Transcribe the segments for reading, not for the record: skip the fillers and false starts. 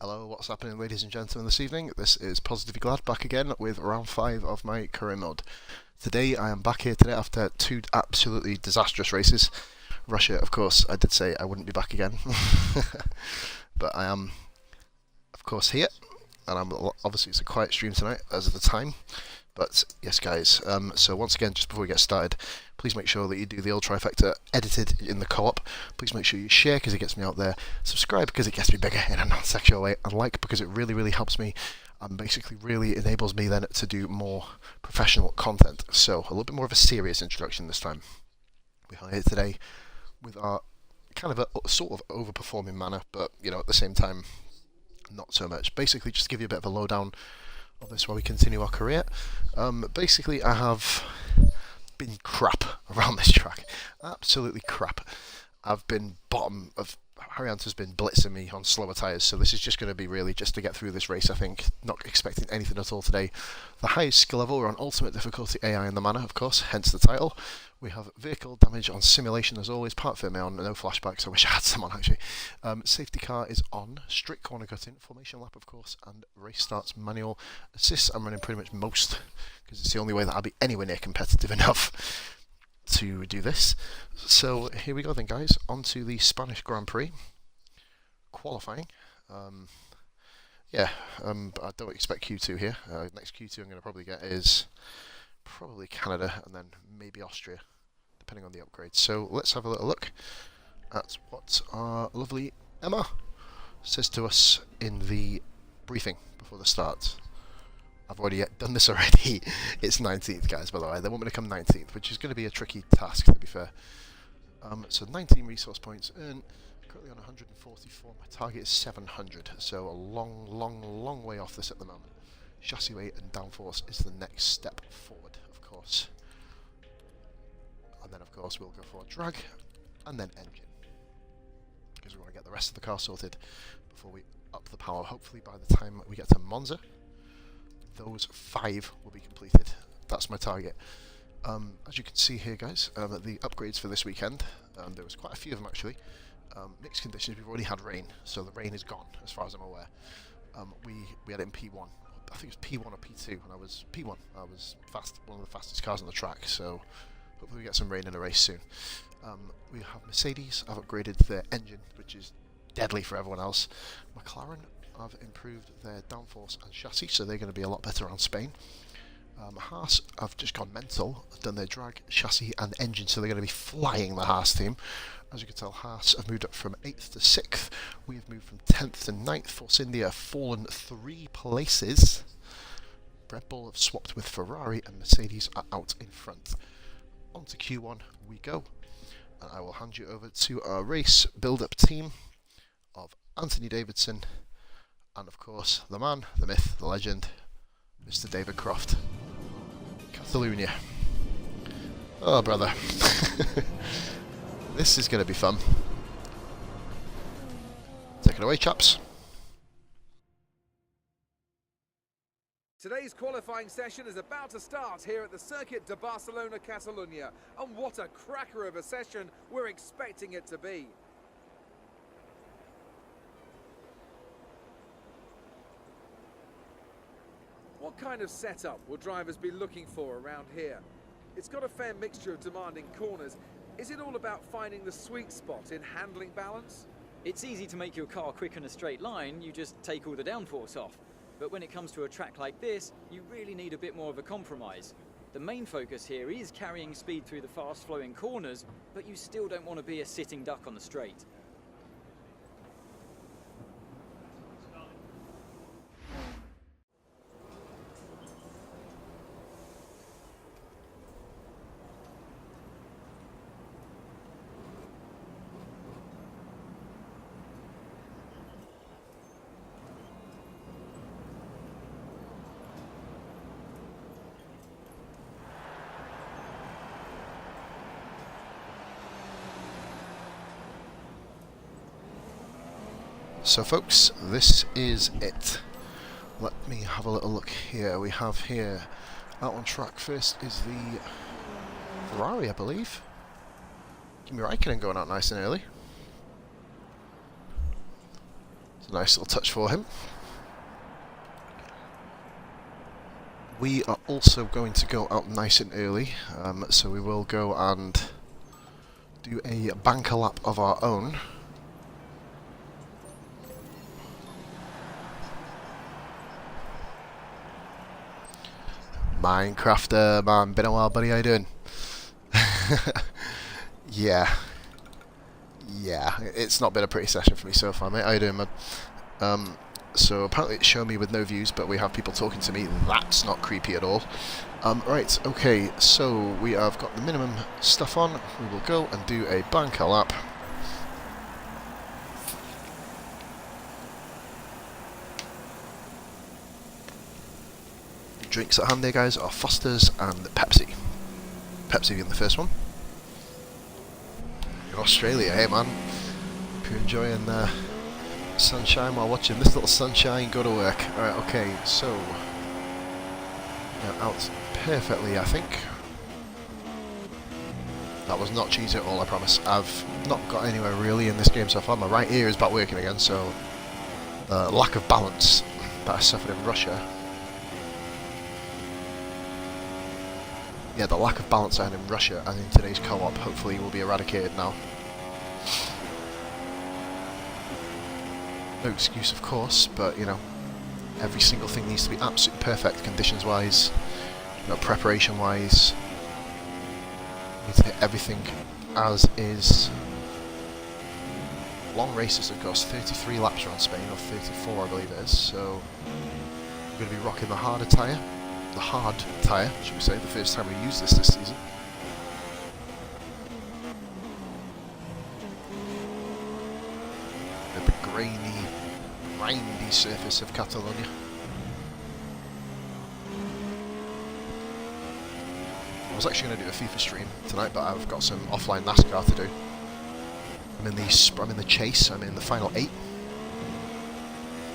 Hello, what's happening, ladies and gentlemen, this evening? This is Positively Glad back again with round 5 of my career mode. Today I am back here today after 2 absolutely disastrous races. Russia, of course, I did say I wouldn't be back again. But I am, of course, here. And obviously it's a quiet stream tonight as of the time. But yes, guys, so once again, just before we get started, please make sure that you do the old trifecta edited in the co-op. Please make sure you share because it gets me out there, subscribe because it gets me bigger in a non-sexual way, and like because it really helps me and basically really enables me then to do more professional content. So a little bit more of a serious introduction this time. We are here today with our kind of a sort of overperforming Manor, but you know, at the same time, not so much. Basically, just to give you a bit of a lowdown of this while we continue our career. Basically, I have been crap around this track. Absolutely crap. I've been bottom of... Harrianta's been blitzing me on slower tyres, so this is just going to be really just to get through this race, I think. Not expecting anything at all today. The highest skill level, we're on Ultimate Difficulty AI in the Manor, of course, hence the title. We have vehicle damage on simulation as always, part fit me on, no flashbacks, I wish I had some on actually. Safety car is on, strict corner cutting, formation lap of course, and race starts manual. Assists I'm running pretty much most, because it's the only way that I'll be anywhere near competitive enough to do this. So here we go then, guys, on to the Spanish Grand Prix qualifying. But I don't expect Q2 here. Next Q2 I'm going to probably get is probably Canada and then maybe Austria, depending on the upgrades. So let's have a little look at what our lovely Emma says to us in the briefing before the start. I've already done this already. It's 19th, guys, by the way. They want me to come 19th, which is going to be a tricky task, to be fair. So 19 resource points earned. Currently on 144. My target is 700, so a long way off this at the moment. Chassis weight and downforce is the next step forward, of course. And then, of course, we'll go for drag and then engine, because we want to get the rest of the car sorted before we up the power. Hopefully by the time we get to Monza, those 5 will be completed. That's my target. As you can see here, guys, the upgrades for this weekend, there was quite a few of them actually. Mixed conditions, we've already had rain, so the rain is gone as far as I'm aware. We had it in P1. I think it was P1 or P2 when I was P1. I was fast, one of the fastest cars on the track, so hopefully we get some rain in the race soon. We have Mercedes. I've upgraded their engine, which is deadly for everyone else. McLaren have improved their downforce and chassis, so they're going to be a lot better around Spain. Haas have just gone mental, done their drag, chassis and engine, so they're going to be flying the Haas team. As you can tell, Haas have moved up from 8th to 6th. We have moved from 10th to 9th. Force India have fallen 3 places. Red Bull have swapped with Ferrari and Mercedes are out in front. On to Q1 we go. And I will hand you over to our race build-up team of Anthony Davidson and, of course, the man, the myth, the legend, Mr. David Croft. Catalonia. Oh, brother. This is going to be fun. Take it away, chaps. Today's qualifying session is about to start here at the Circuit de Barcelona, Catalonia. And what a cracker of a session we're expecting it to be. What kind of setup will drivers be looking for around here? It's got a fair mixture of demanding corners. Is it all about finding the sweet spot in handling balance? It's easy to make your car quick in a straight line, you just take all the downforce off. But when it comes to a track like this, you really need a bit more of a compromise. The main focus here is carrying speed through the fast-flowing corners, but you still don't want to be a sitting duck on the straight. So folks, this is it. Let me have a little look here. We have here, out on track first is the Ferrari, I believe. Kimi Raikkonen going out nice and early. It's a nice little touch for him. We are also going to go out nice and early, so we will go and do a banker lap of our own. Minecrafter, man, been a while, buddy, how you doing? Yeah, it's not been a pretty session for me so far, mate. How you doing, man? So apparently it's showing me with no views, but we have people talking to me. That's not creepy at all. Right, okay, so we have got the minimum stuff on. We will go and do a banker lap. Drinks at hand there, guys, are Foster's and Pepsi. Pepsi being the first one. In Australia, hey man. Hope you're enjoying sunshine while watching this little sunshine go to work. Alright, okay, so out perfectly, I think. That was not cheesy at all, I promise. I've not got anywhere really in this game so far. My right ear is back working again, so the lack of balance that I suffered in Russia. Yeah, the lack of balance I had in Russia and in today's co-op hopefully will be eradicated now. No excuse, of course, but you know, every single thing needs to be absolutely perfect, conditions-wise, you know, preparation-wise. Need to hit everything as is. Long races, of course, 33 laps around Spain, or 34 I believe it is, so I'm going to be rocking the harder tyre. The hard tyre, should we say, the first time we use this season. The grainy, grindy surface of Catalonia. I was actually going to do a FIFA stream tonight, but I've got some offline NASCAR to do. I'm in the chase. I'm in the final 8.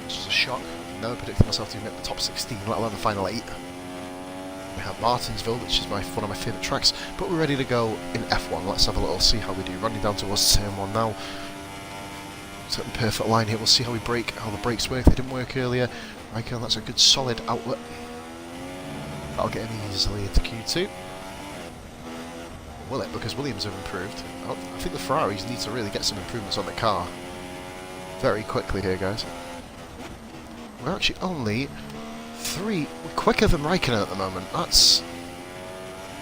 This was a shock. Never predicted myself to make the top 16, let alone the final 8. We have Martinsville, which is one of my favourite tracks, but we're ready to go in F1. Let's have a little see how we do. Running down towards turn 1 now. It's a perfect line here. We'll see how we brake, how the brakes work. They didn't work earlier. Raikkonen, that's a good solid outlet. That'll get him easily into Q2. Will it? Because Williams have improved. I think the Ferraris need to really get some improvements on the car very quickly here, guys. We're actually only 3 quicker than Raikkonen at the moment. That's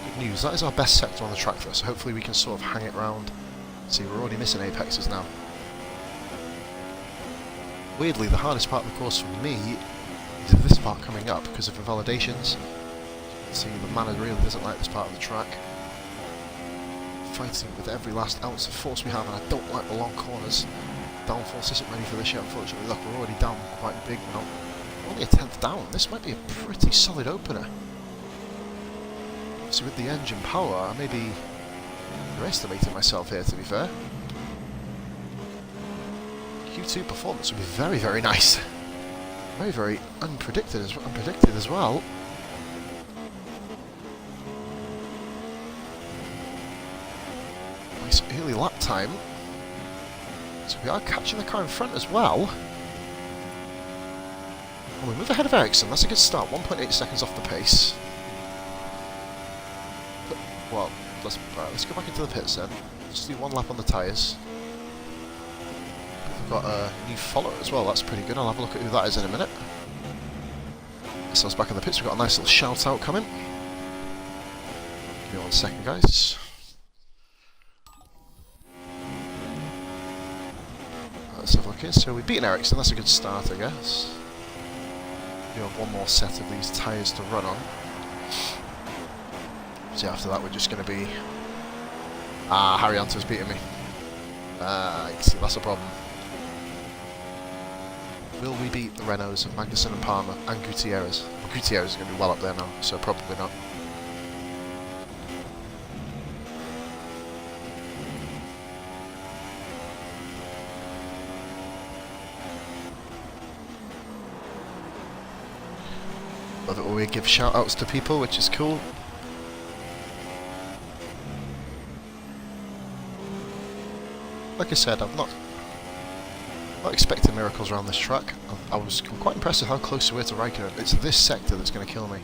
good news. That is our best sector on the track for us, so hopefully we can sort of hang it round. See, we're already missing apexes now. Weirdly, the hardest part of the course for me is this part coming up because of invalidations. See, the Manor really doesn't like this part of the track. Fighting with every last ounce of force we have, and I don't like the long corners. Downforce isn't ready for this yet, unfortunately. Look, we're already down quite big now. Only a 10th down. This might be a pretty solid opener. So with the engine power, I may be underestimating myself here, to be fair. Q2 performance would be very, very nice. Very, very unpredicted as well. Nice early lap time. So we are catching the car in front as well. Oh, we move ahead of Ericsson. That's a good start. 1.8 seconds off the pace. But, well, let's go back into the pits then. Just do one lap on the tyres. We've got a new follower as well. That's pretty good. I'll have a look at who that is in a minute. So back in the pits. We've got a nice little shout out coming. Give me 1 second, guys. Let's have a look here. So we've beaten Ericsson. That's a good start, I guess. We have one more set of these tyres to run on. So after that we're just going to be... Harry Hunter's beating me. You see, that's a problem. Will we beat the Renaults of Magnussen and Palmer and Gutierrez? Well, Gutierrez is going to be well up there now, so probably not. Love it when we give shout outs to people, which is cool. Like I said, I've not Not expecting miracles around this track. I was quite impressed with how close we were to Raikkonen. It's this sector that's going to kill me.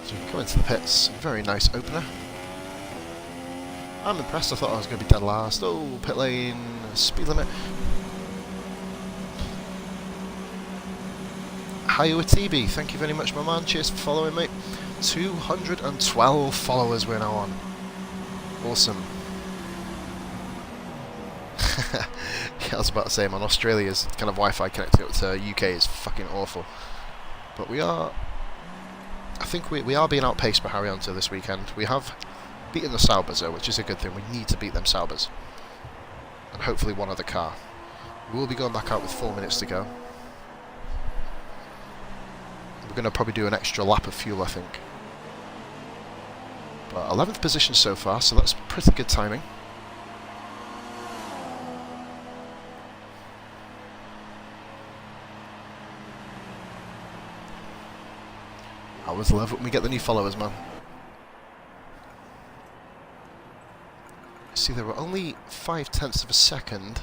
So we come into the pits. Very nice opener. I'm impressed. I thought I was going to be dead last. Oh, pit lane, speed limit. Hiya TB, thank you very much, my man. Cheers for following me. 212 followers we're now on. Awesome. Yeah, I was about to say, man, Australia's kind of Wi-Fi connected up to UK is fucking awful. But we are... I think we are being outpaced by Harrianto this weekend. We have beaten the Saubers though, which is a good thing. We need to beat them Saubers. And hopefully one other car. We will be going back out with 4 minutes to go. We're going to probably do an extra lap of fuel, I think. But 11th position so far, so that's pretty good timing. I always love when we get the new followers, man. See, there were only 0.5 of a second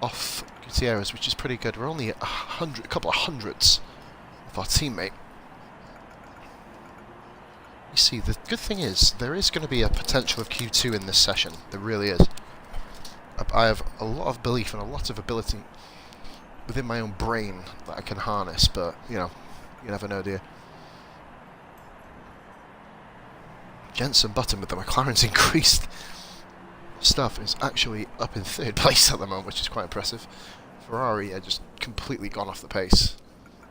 off Gutierrez, which is pretty good. We're only a couple of hundreds of our teammate. You see, the good thing is, there is going to be a potential of Q2 in this session. There really is. I have a lot of belief and a lot of ability within my own brain that I can harness, but, you know, you never know, do you? Jensen Button with the McLaren's increased stuff is actually up in 3rd place at the moment, which is quite impressive. Ferrari are just completely gone off the pace.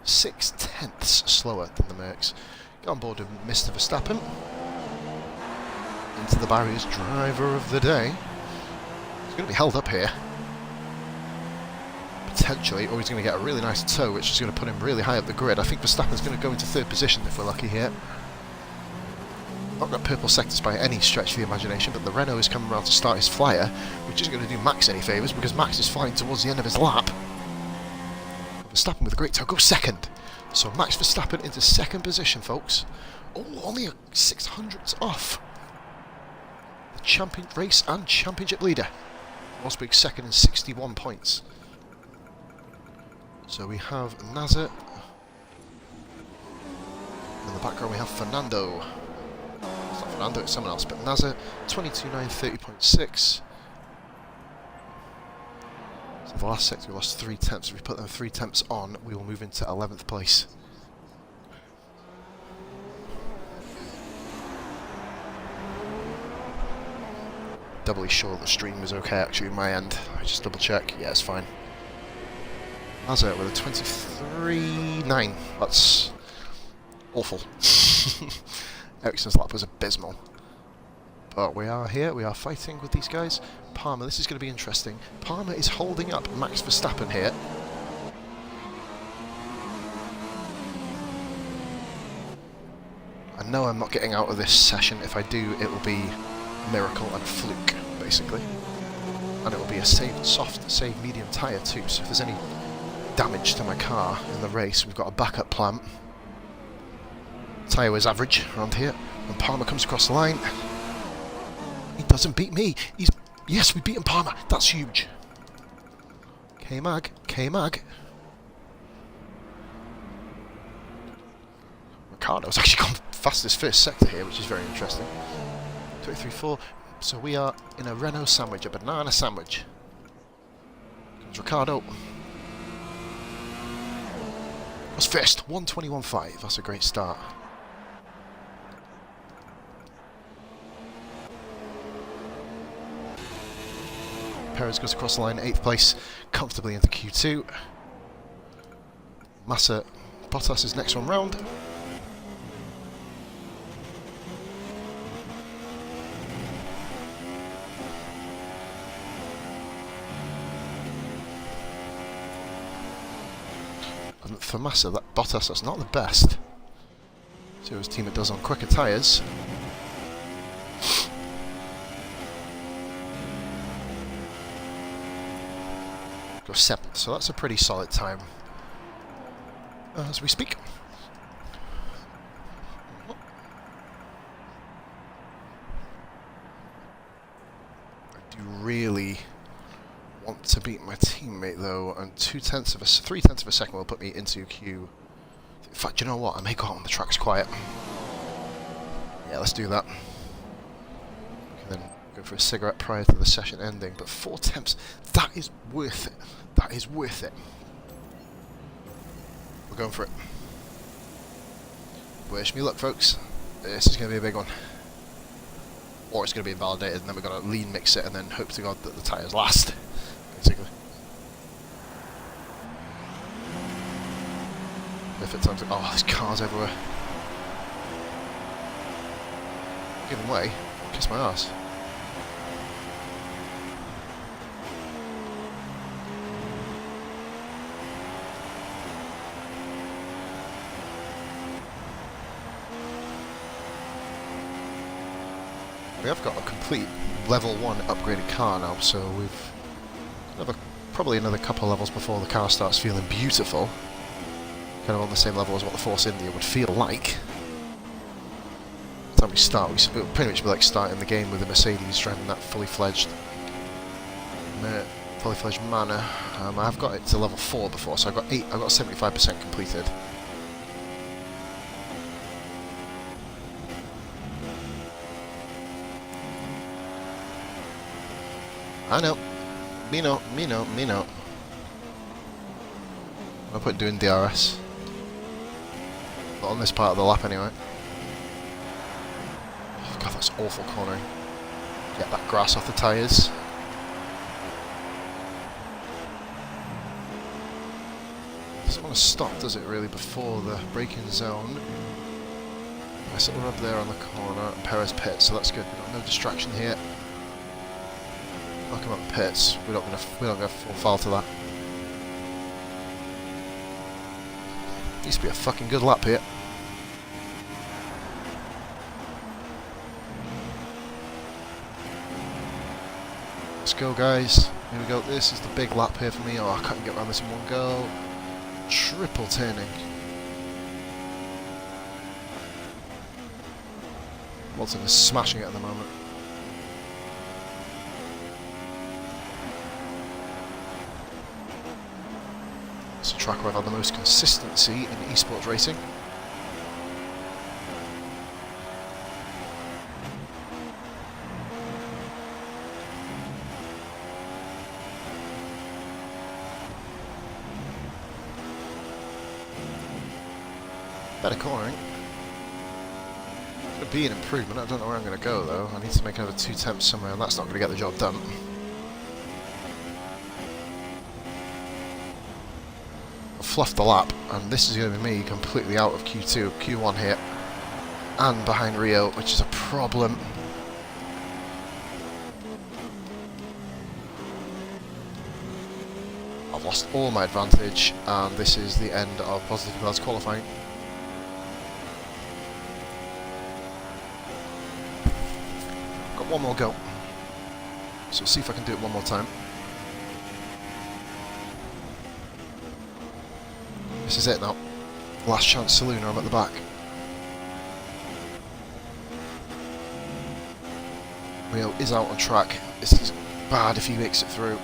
0.6 slower than the Mercs. Get on board with Mr. Verstappen. Into the barriers, driver of the day. He's going to be held up here. Potentially, or he's going to get a really nice tow, which is going to put him really high up the grid. I think Verstappen's going to go into 3rd position if we're lucky here. Not got purple sectors by any stretch of the imagination, but the Renault is coming around to start his flyer, which isn't going to do Max any favours because Max is flying towards the end of his lap. Verstappen with a great tow goes 2nd. So Max Verstappen into 2nd position, folks. Oh, only a 600ths off the champion race and championship leader. Rosberg 2nd and 61 points. So we have Nazar. In the background we have Fernando. It's not Fernando, it's someone else, but Nazar 22.9, 30.6. So the last sector we lost 0.3. If we put them 0.3 on, we will move into 11th place. Doubly sure the stream was okay actually on my end. I just double check. Yeah, it's fine. Nazar with a 23.9. That's awful. Ericsson's lap was abysmal. But we are here, we are fighting with these guys. Palmer, this is going to be interesting. Palmer is holding up Max Verstappen here. I know I'm not getting out of this session. If I do, it will be miracle and fluke, basically. And it will be a soft, save medium tyre too, so if there's any damage to my car in the race, we've got a backup plan. Tyre was average around here, and Palmer comes across the line. He doesn't beat me. Yes, we beat Palmer. That's huge. K-Mag. Ricardo's actually gone fastest first sector here, which is very interesting. 23.4. So we are in a Renault sandwich, a banana sandwich. Comes Ricardo. Was first. 1:21.5. That's a great start. Perez goes across the line, 8th place, comfortably into Q2. Massa Bottas is next one round. And for Massa, that Bottas, that's not the best. See what his teammate does on quicker tyres. Go 7th, so that's a pretty solid time as we speak. I do really want to beat my teammate though, and 3/10 of a second will put me into Q. In fact, you know what? I may go out on the tracks quiet. Yeah, let's do that. And then go for a cigarette prior to the session ending. But 4 temps, that is worth it. That is worth it. We're going for it. Wish me luck, folks. This is going to be a big one. Or it's going to be invalidated, and then we've got to lean mix it, and then hope to God that the tyres last, basically. Perfect time to... Oh, there's cars everywhere. Giving way. Kiss my ass. We have got a complete level 1 upgraded car now, so we've probably another couple of levels before the car starts feeling beautiful. Kind of on the same level as what the Force India would feel like. By the time we start, it would pretty much be like starting the game with a Mercedes driving that fully fledged Manor. I've got it to level 4 before, so I've got 75% completed. I know. Me know. I'll put doing DRS. Not on this part of the lap anyway. Oh, God, that's awful cornering. Get that grass off the tyres. Doesn't want to stop, does it, really, before the braking zone. Nice little rub there on the corner. Perez pit, so that's good. We've got no distraction here. I'll come up pits. We're not gonna full foul to that. Needs to be a fucking good lap here. Let's go, guys. Here we go. This is the big lap here for me. Oh, I can't get around this in one go. Triple turning. Walton is smashing it at the moment. It's a track where I've had the most consistency in esports racing. Better cornering. Could be an improvement. I don't know where I'm going to go though. I need to make another 2 temps somewhere, and that's not going to get the job done. Fluffed the lap, and this is going to be me completely out of Q2, Q1 here, and behind Rio, which is a problem. I've lost all my advantage, and this is the end of Positive Glass qualifying. Got one more go, so see if I can do it one more time. This is it now. Last chance saloon, I'm at the back. Rio is out on track. This is bad if he makes it through.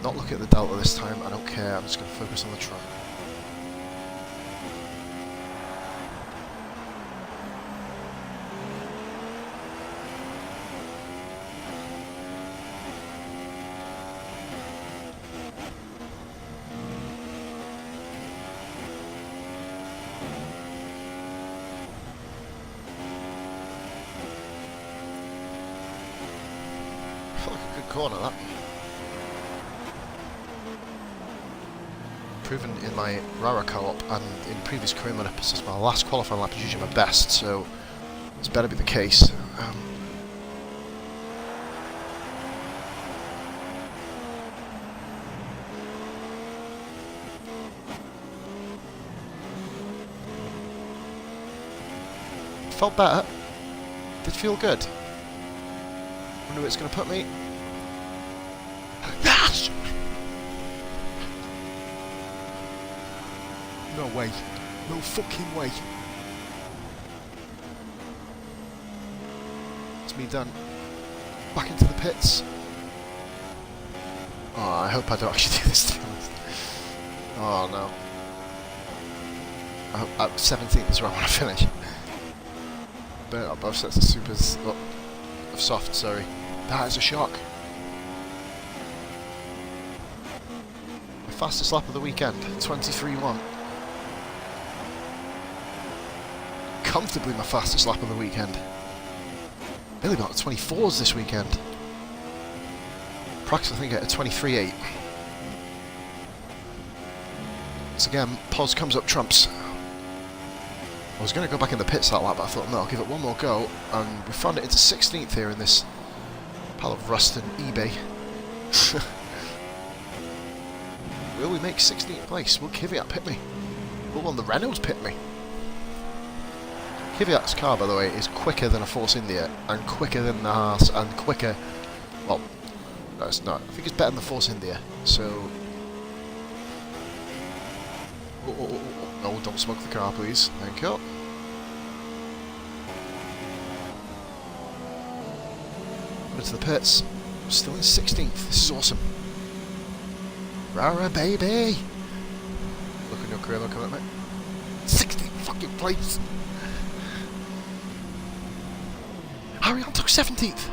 Not looking at the delta this time, I don't care, I'm just going to focus on the track. Corner that. Proven in my Rara co-op and in previous career mode episodes, my last qualifying lap is usually my best, so this better be the case. Felt better. Did feel good. Wonder where it's going to put me. No way. No fucking way. It's is me done. Back into the pits. Oh, I hope I don't actually do this, to be honest. Oh no. I hope 17th is where I want to finish. Burnt out both sets of supers. Oh, of soft, sorry. That is a shock. My fastest lap of the weekend, 23.1. Comfortably my fastest lap of the weekend. Nearly got 24s this weekend. Practice, I think, at a 23.8. So again, pos comes up trumps. I was going to go back in the pits that lap, but I thought, no, I'll give it one more go. And we found it into 16th here in this pile of rust and eBay. Will we make 16th place? Will Kvyat pit me? Will one of the Renaults pit me? Kvyat's car, by the way, is quicker than a Force India, and quicker than the Haas, and quicker... Well, no, it's not. I think it's better than the Force India, so... No, don't smoke the car, please. Thank you. Into the pits. Still in 16th. This is awesome. Rara, baby! Look on your career, look at me. 16th fucking place! Ariane took 17th!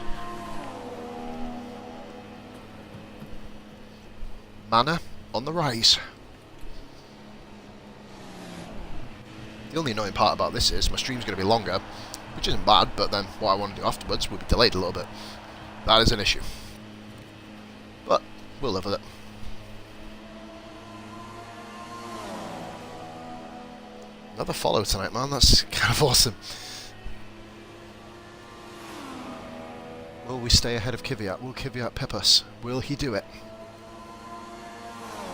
Manor on the rise. The only annoying part about this is my stream's going to be longer, which isn't bad, but then what I want to do afterwards will be delayed a little bit. That is an issue. But we'll live with it. Another follow tonight, man. That's kind of awesome. Will we stay ahead of Kvyat? Will Kvyat pip us? Will he do it?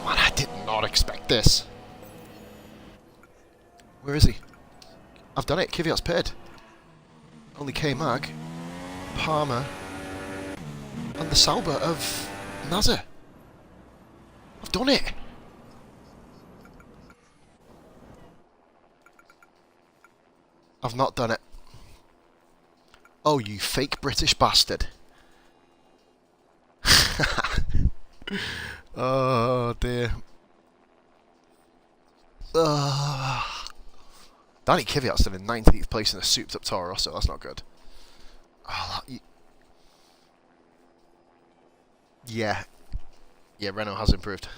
Man, I did not expect this. Where is he? I've done it. Kvyat's pitted. Only K-Mag, Palmer, and the Sauber of Nazar. I've done it. I've not done it. Oh, you fake British bastard. Oh, dear. Danny Kvyat's still in 19th place in a souped up Toro Rosso. That's not good. Oh, yeah. Yeah, Renault has improved.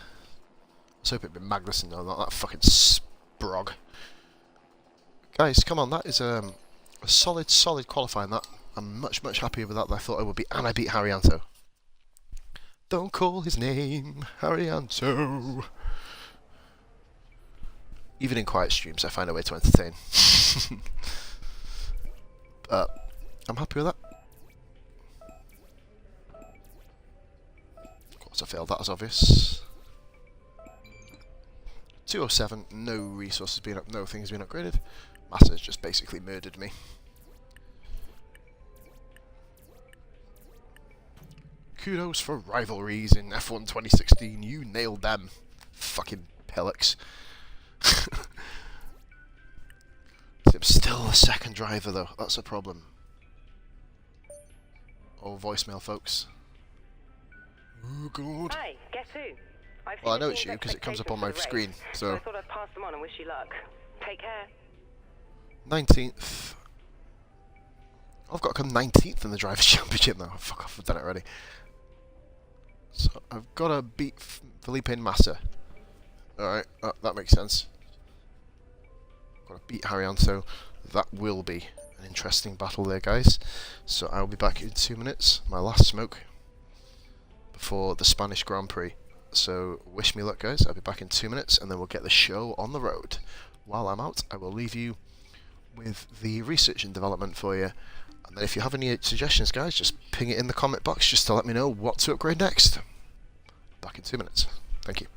Let's hope it'd been Magnussen though, not that fucking sprog. Guys, come on, that is a solid qualifying, that. I'm much happier with that than I thought I would be, and I beat Haryanto. Don't call his name, Haryanto. Even in quiet streams, I find a way to entertain. But I'm happy with that. Of course I failed, that is obvious. 207, no resources being up, no things being upgraded. Massa's just basically murdered me. Kudos for rivalries in F1 2016, you nailed them. Fucking pellets. I'm still the second driver though, that's a problem. Oh, voicemail folks. Oh god. Hi, guess who? Well, I know it's you because it comes up on my screen, so... I thought I'd pass them on and wish you luck. Take care. 19th. I've got to come 19th in the Drivers' Championship now. Fuck off, I've done it already. So, I've got to beat Felipe Massa. Alright, that makes sense. Got to beat Haryanto. That will be an interesting battle there, guys. So, I'll be back in 2 minutes. My last smoke before the Spanish Grand Prix. So, wish me luck, guys. I'll be back in 2 minutes, and then we'll get the show on the road. While I'm out, I will leave you with the research and development for you. And then if you have any suggestions, guys, just ping it in the comment box just to let me know what to upgrade next. Back in 2 minutes. Thank you.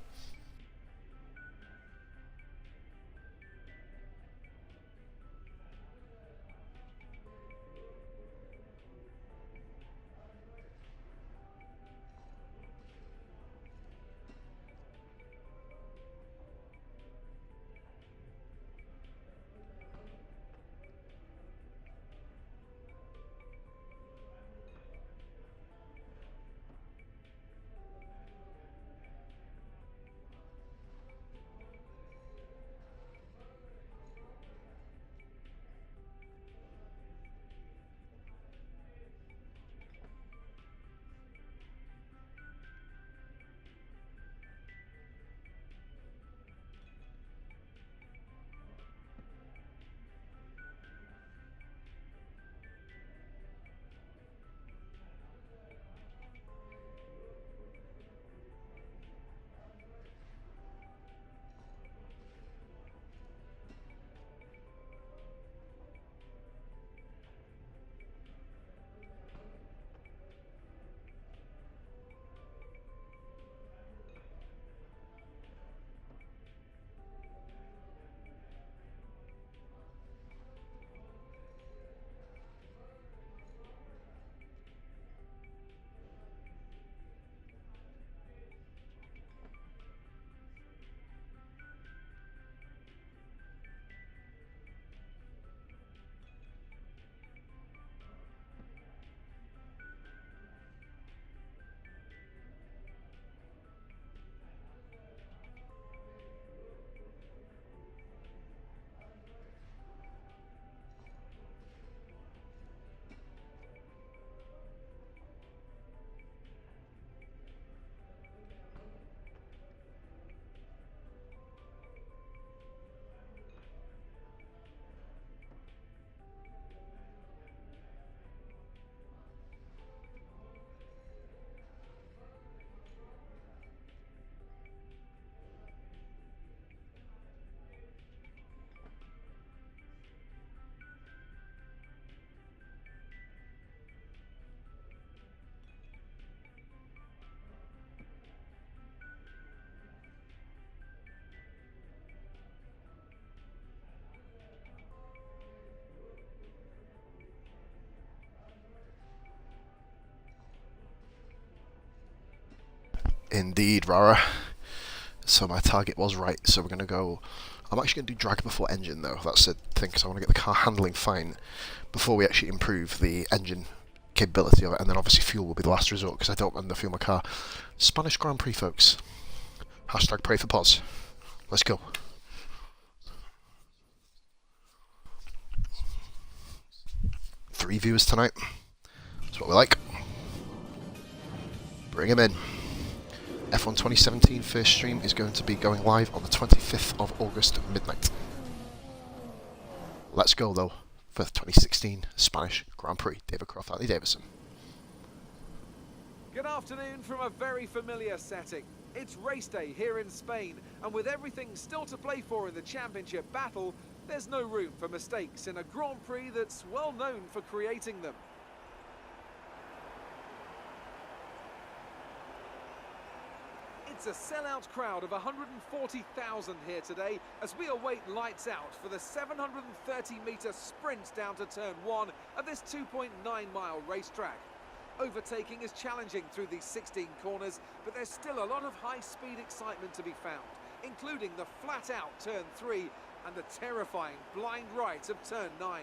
Indeed, Rara. So my target was right. So we're going to go... I'm actually going to do drag before engine, though. That's the thing, because I want to get the car handling fine before we actually improve the engine capability of it. And then obviously fuel will be the last resort, because I don't underfuel my car. Spanish Grand Prix, folks. Hashtag pray for pause. Let's go. Three viewers tonight. That's what we like. Bring him in. F1 2017 first stream is going to be going live on the 25th of August midnight. Let's go though for the 2016 Spanish Grand Prix. David Croft, Harley Davidson. Good afternoon from a very familiar setting. It's race day here in Spain, and with everything still to play for in the championship battle, there's no room for mistakes in a Grand Prix that's well known for creating them. It's a sellout crowd of 140,000 here today as we await lights out for the 730-metre sprint down to turn 1 of this 2.9-mile racetrack. Overtaking is challenging through these 16 corners, but there's still a lot of high-speed excitement to be found, including the flat-out turn 3 and the terrifying blind right of turn 9.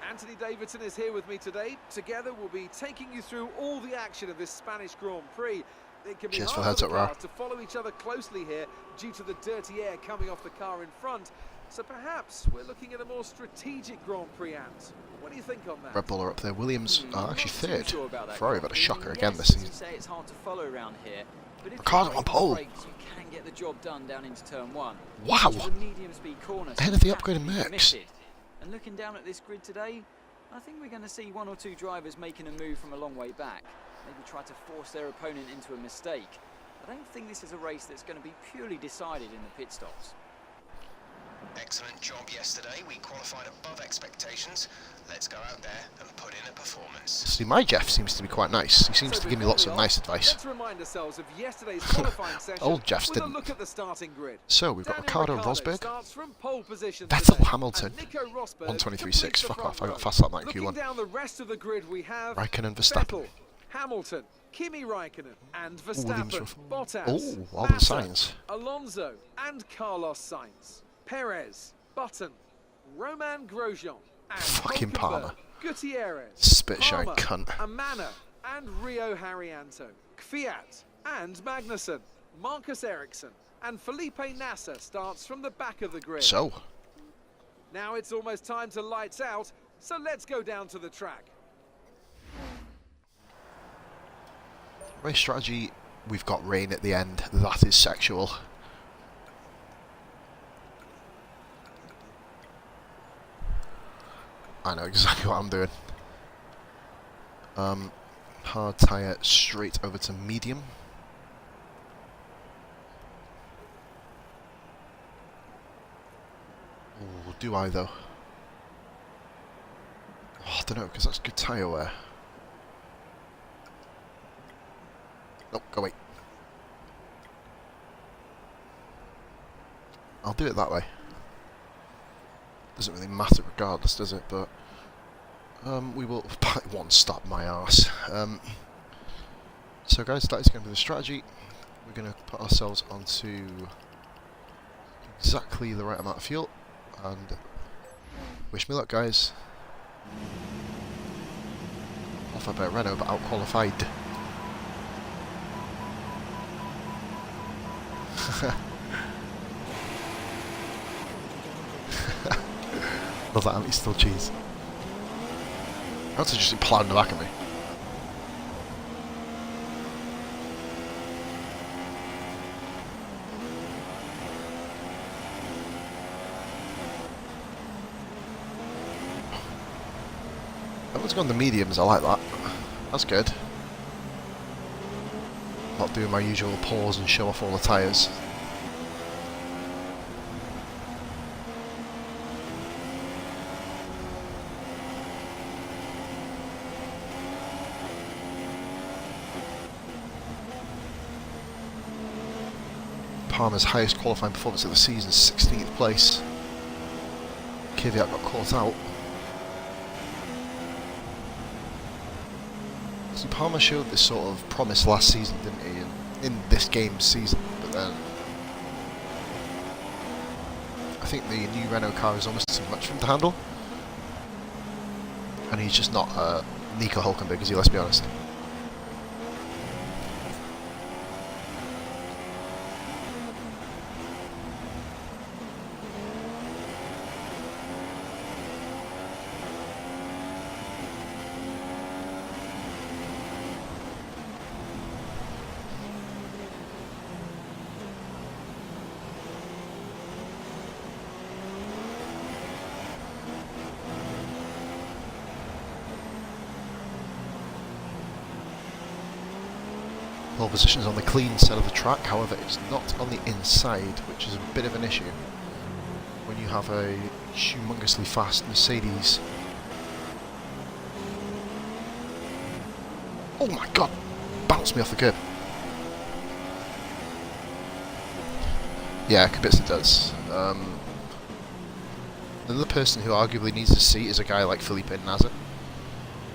Anthony Davidson is here with me today. Together we'll be taking you through all the action of this Spanish Grand Prix. It can be Cheers for hard for the the heads up, cars to follow each other closely here due to the dirty air coming off the car in front. So perhaps we're looking at a more strategic Grand Prix, Ant. What do you think on that? Red Bull are up there. Williams are actually Not too third. sure about that, Ferrari have had a Coffee. shocker Yes, again this as you season. say, it's hard to follow around here, but if Ricardo you're on on the pole. brakes, you can get the job done down into turn 1. Wow. Which is a medium speed corner, so Ahead of the you have to upgraded be mix. committed. And looking down at this grid today, I think we're going to see one or two drivers making a move from a long way back. Maybe try to force their opponent into a mistake. I don't think this is a race that's going to be purely decided in the pit stops. Excellent job yesterday. We qualified above expectations. Let's go out there and put in a performance. See, my Jeff seems to be quite nice. He seems So to give me before lots we of off, nice advice. Let's remind ourselves of yesterday's qualifying session Old Jeff's with a didn't. look at the starting grid. So we've got Daniel Ricciardo and Rosberg. starts from pole position Vettel, today, Hamilton, and Nico Rosberg 123.6. completes the Fuck front off, I got row. fast lap night in Looking Q1. down the rest of the grid, we have Raikkonen, Verstappen. Vettel, Hamilton, Kimi Raikkonen, and Williams Verstappen, with- Bottas, Oh, Alban Massa, Sainz. Alonso, and Carlos Sainz, Perez, Button, Romain Grosjean, and Fucking Hulkenberg, Palmer. Gutierrez, Spitshine Palmer, cunt. Amana, and Rio Haryanto, Kvyat, and Magnussen, Marcus Ericsson, and Felipe Nasser starts from the back of the grid. So, Now it's almost time to lights out, so let's go down to the track. race strategy, we've got rain at the end. That is sexual. I know exactly what I'm doing. Hard tyre straight over to medium. Ooh, do I though? Oh, I don't know, because that's good tyre wear. Nope, go away. I'll do it that way. Doesn't really matter regardless, does it? But we will. It won't stop my arse. So guys, that is going to be the strategy. We're going to put ourselves onto exactly the right amount of fuel, and wish me luck, guys. Qualified by Renault, but out qualified. Love that anti still cheese. That's just plowed in the back of me. Everyone's gone the mediums, I like that. That's good. Not doing my usual pause and show off all the tyres. Palmer's highest qualifying performance of the season, 16th place. Kvyat got caught out. It's See, Palmer showed this sort of promise last season, didn't he? In this game's season, but then I think the new Renault car is almost too much for him to handle, and he's just not Nico Hulkenberg, is he? Let's be honest. Pole position is on the clean side of the track, however it's not on the inside, which is a bit of an issue when you have a humongously fast Mercedes. Oh my god! Bounced me off the curb. Yeah, Kubica does. Another person who arguably needs a seat is a guy like Felipe Nasr.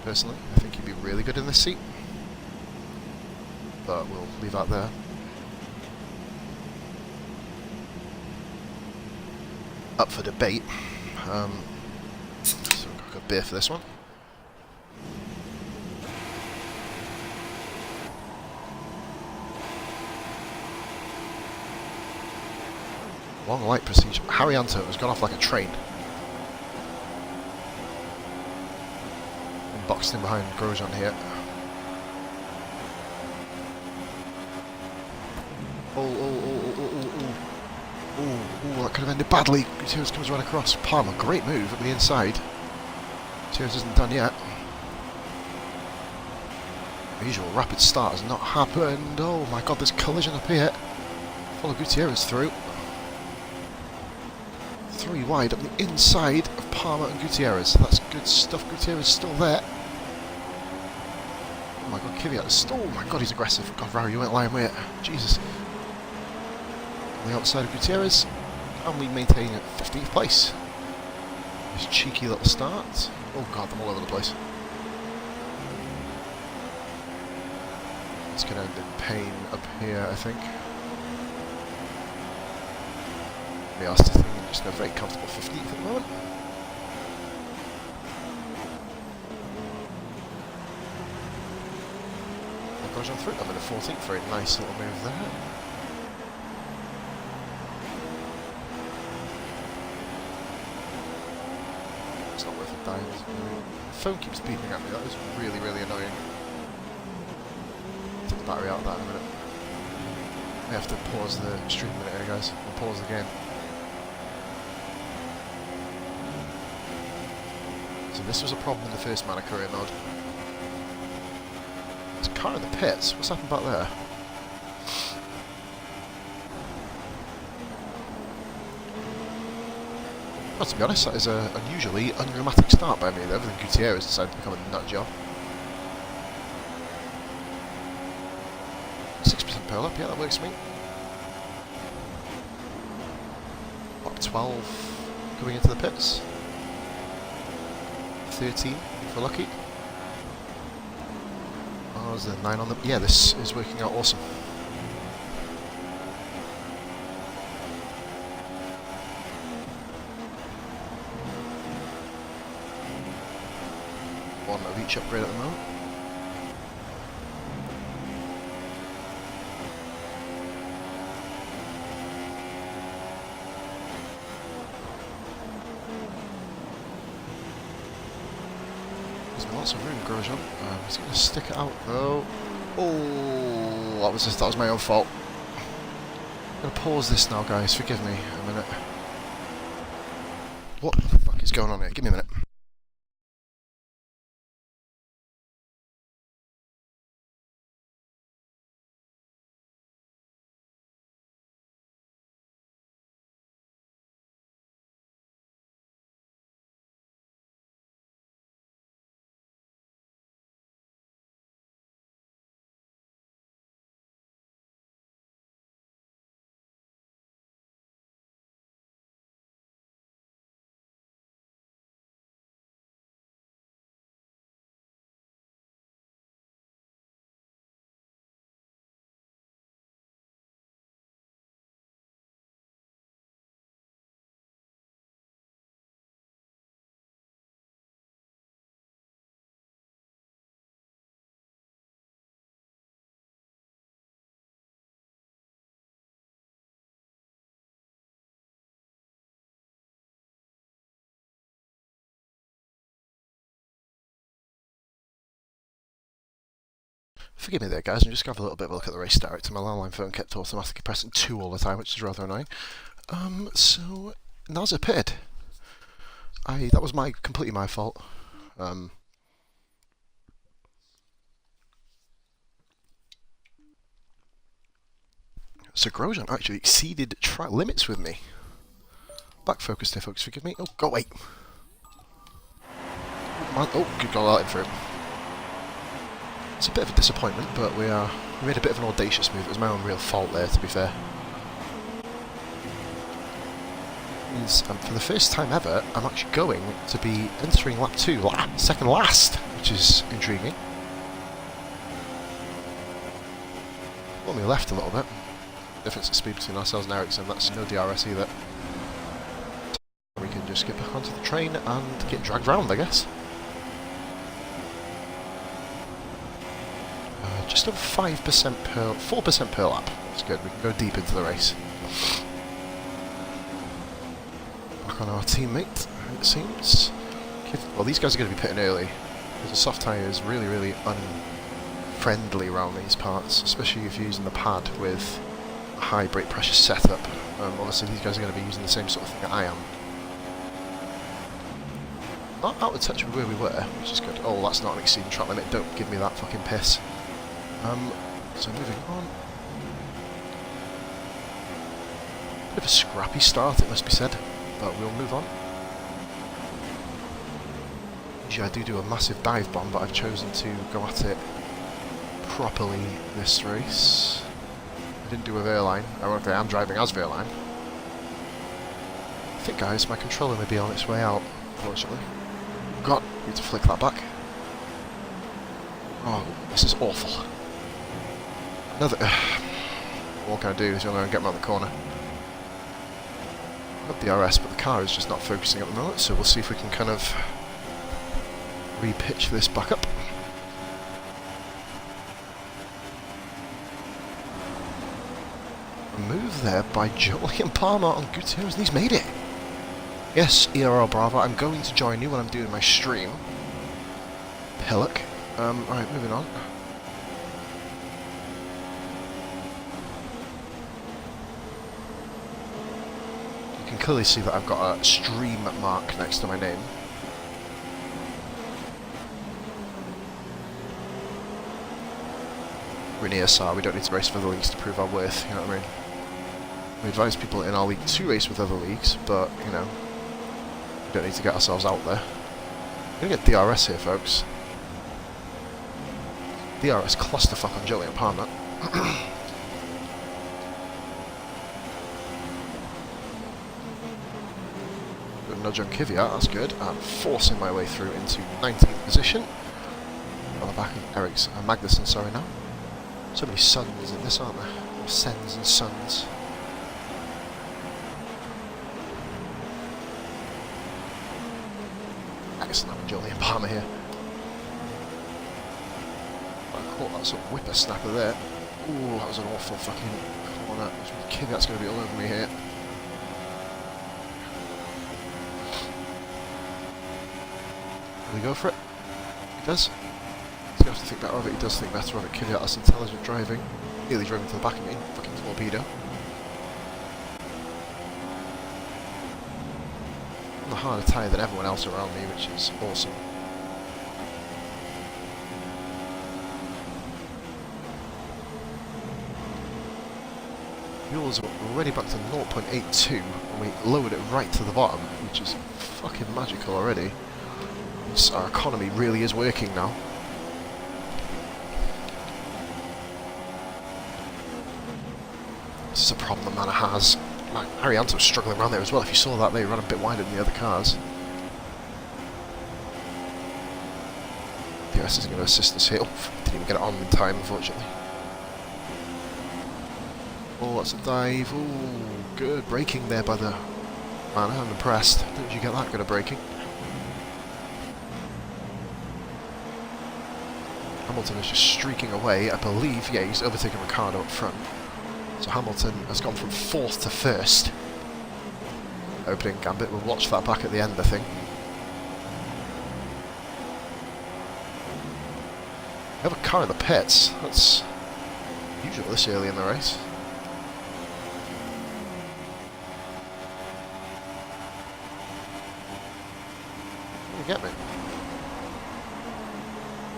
Personally, I think he'd be really good in this seat. But we'll leave that there. Up for debate. So I've got a beer for this one. Long light procedure. Harry Anto has gone off like a train. And boxed in behind Grosjean here. Oh, that could have ended badly. Gutierrez comes right across. Palmer, great move at the inside. Gutierrez isn't done yet. The usual rapid start has not happened. Oh my god, there's collision up here. Follow Gutierrez through. 3 wide up the inside of Palmer and Gutierrez. That's good stuff. Gutierrez still there. Oh my god, Kvyat is still. Oh my god, he's aggressive. God, Rary, you went lying with it. Jesus. On the outside of Gutierrez, and we maintain at 15th place. This cheeky little start. Oh god, I'm all over the place. It's going to end in pain up here, I think. The Aston just a very comfortable 15th at the moment. Grosjean through. I'm in a 14th. Very nice little move there. It's not worth a dime. The phone keeps beeping at me. That is really, really annoying. Take the battery out of that in a minute. I have to pause the stream a minute here, guys. And pause the game. So this was a problem in the first Manor career mode. There's a car in the pits. What's happened back there? Well, to be honest, that is an unusually undramatic start by me. Everything Gutierrez decided to become a nut job. 6% pole up, yeah, that works for me. Lap 12 coming into the pits. 13 if we're lucky. Oh, there's a 9 on the... Yeah, this is working out awesome. One of each upgrade at the moment. There's been lots of room, Grosjean. He's going to stick it out though. Oh, that was my own fault. I'm going to pause this now, guys. Forgive me a minute. What the fuck is going on here? Give me a minute. Forgive me there, guys, I'm just going to have a little bit of a look at the race director. My landline phone kept automatically pressing 2 all the time, which is rather annoying. So, Naz appeared. That was completely my fault. So Grosjean actually exceeded track limits with me. Back focus there, folks, forgive me. Oh, go away. Man, oh, good God, out in through. It's a bit of a disappointment, but we made a bit of an audacious move. It was my own real fault there, to be fair. For the first time ever, I'm actually going to be entering lap 2, second last, which is intriguing. Got me left a little bit. Difference in speed between ourselves and Ericsson, that's no DRS either. We can just get back onto the train and get dragged round, I guess. Just over 5% per, 4% per lap. That's good, we can go deep into the race. Back on our teammate, it seems. Well, these guys are going to be pitting early, because the soft tyre is really, really unfriendly around these parts, especially if you're using the pad with a high brake pressure setup. Obviously, these guys are going to be using the same sort of thing that I am. Not out of touch with where we were, which is good. Oh, that's not an exceeding track limit, don't give me that fucking piss. So moving on. Bit of a scrappy start, it must be said, but we'll move on. Usually I do a massive dive bomb, but I've chosen to go at it properly this race. I didn't do a Verline. Ironically, I'm driving as Verline. I think, guys, my controller may be on its way out, unfortunately. God, need to flick that back. Oh, this is awful. Another. What can I do? Is I'm going to get around the corner. Got DRS, but the car is just not focusing at the moment, so we'll see if we can kind of re-pitch this back up. A move there by Julian Palmer on Gutierrez, and he's made it. Yes, ERL Bravo, I'm going to join you when I'm doing my stream. Pillock. Alright, moving on. You can clearly see that I've got a stream mark next to my name. We're near SAR, we don't need to race for other leagues to prove our worth, you know what I mean? We advise people in our league to race with other leagues, but, you know, we don't need to get ourselves out there. We're going to get DRS here, folks. DRS clusterfuck on Julian Palmer. Good nudge on Kvyat, that's good. I'm forcing my way through into 19th position. On the back of Eric's Magnussen, sorry now. So many sons in this, aren't there? Or sens and sons. Excellent, Julian Palmer here. I caught that sort of whippersnapper there. Ooh, that was an awful fucking corner. Kvyat's going to be all over me here. Will he go for it? He does. He's going to have to think better of it. He does think better of it. Kvyat, that's intelligent driving. Nearly drove into the back of me. Fucking torpedo. On a harder tyre than everyone else around me, which is awesome. Fuels are already back to 0.82 and we lowered it right to the bottom, which is fucking magical already. Our economy really is working now. This is a problem that Manor has. Like, Arianto was struggling around there as well. If you saw that, they ran a bit wider than the other cars. DRS is going to assist us here. Oh, didn't even get it on in time, unfortunately. Oh, that's a dive. Oh, good braking there by the Manor. I'm impressed. Didn't you get that good of braking? Hamilton is just streaking away. I believe, yeah, he's overtaken Ricciardo up front. So Hamilton has gone from 4th to 1st. Opening gambit, we'll watch that back at the end, I think. We have a car in the pits. That's usual this early in the race. You get me?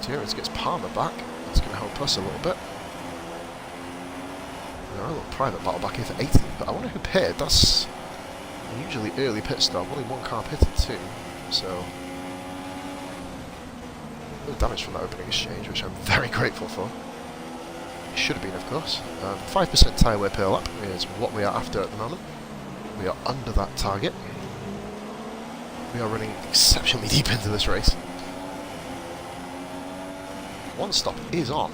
Terrence gets Palmer back. That's going to help us a little bit. Our little private battle back here for 18th, but I wonder who pitted. That's usually early pit stop. Only one car pitted too, so no damage from that opening exchange, which I'm very grateful for. It should have been, of course. 5% tyre wear per lap is what we are after at the moment. We are under that target. We are running exceptionally deep into this race. One stop is on.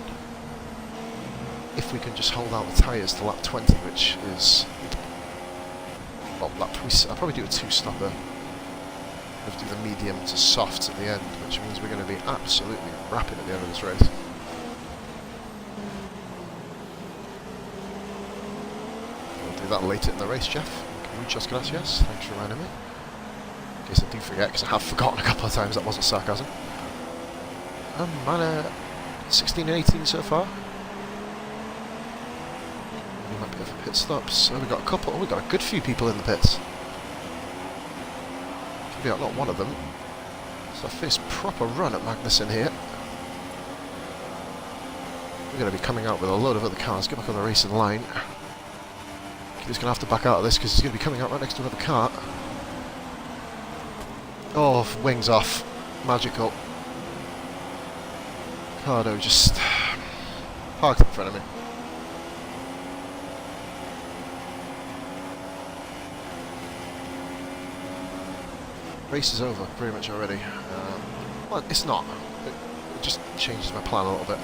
If we can just hold out the tyres to lap 20, which is... well, I'll probably do a two-stopper. We'll do the medium to soft at the end, which means we're going to be absolutely rapid at the end of this race. We'll do that later in the race, Jeff. Muchas gracias. Thanks for reminding me. In case I do forget, because I have forgotten a couple of times that wasn't sarcasm. Manor 16 and 18 so far. We might be for pit stops. So we've got a couple. Oh, we've got a good few people in the pits. Caveat, not one of them. It's our first proper run at Magnussen here. We're going to be coming out with a load of other cars. Get back on the racing line. He's going to have to back out of this because he's going to be coming out right next to another car. Oh, wings off. Magical. Cardo just parked in front of me. Race is over pretty much already. Well, it's not. It just changes my plan a little bit.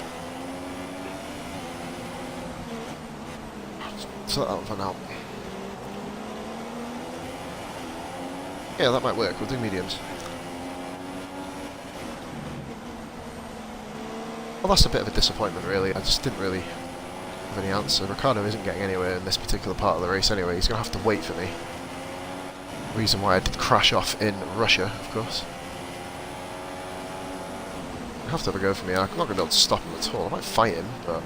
So that one for now. Yeah, that might work. We'll do mediums. Well, that's a bit of a disappointment, really. I just didn't really have any answer. Ricciardo isn't getting anywhere in this particular part of the race anyway. He's going to have to wait for me. Reason why I did crash off in Russia, of course. He'll have to have a go for me. I'm not going to be able to stop him at all. I might fight him, but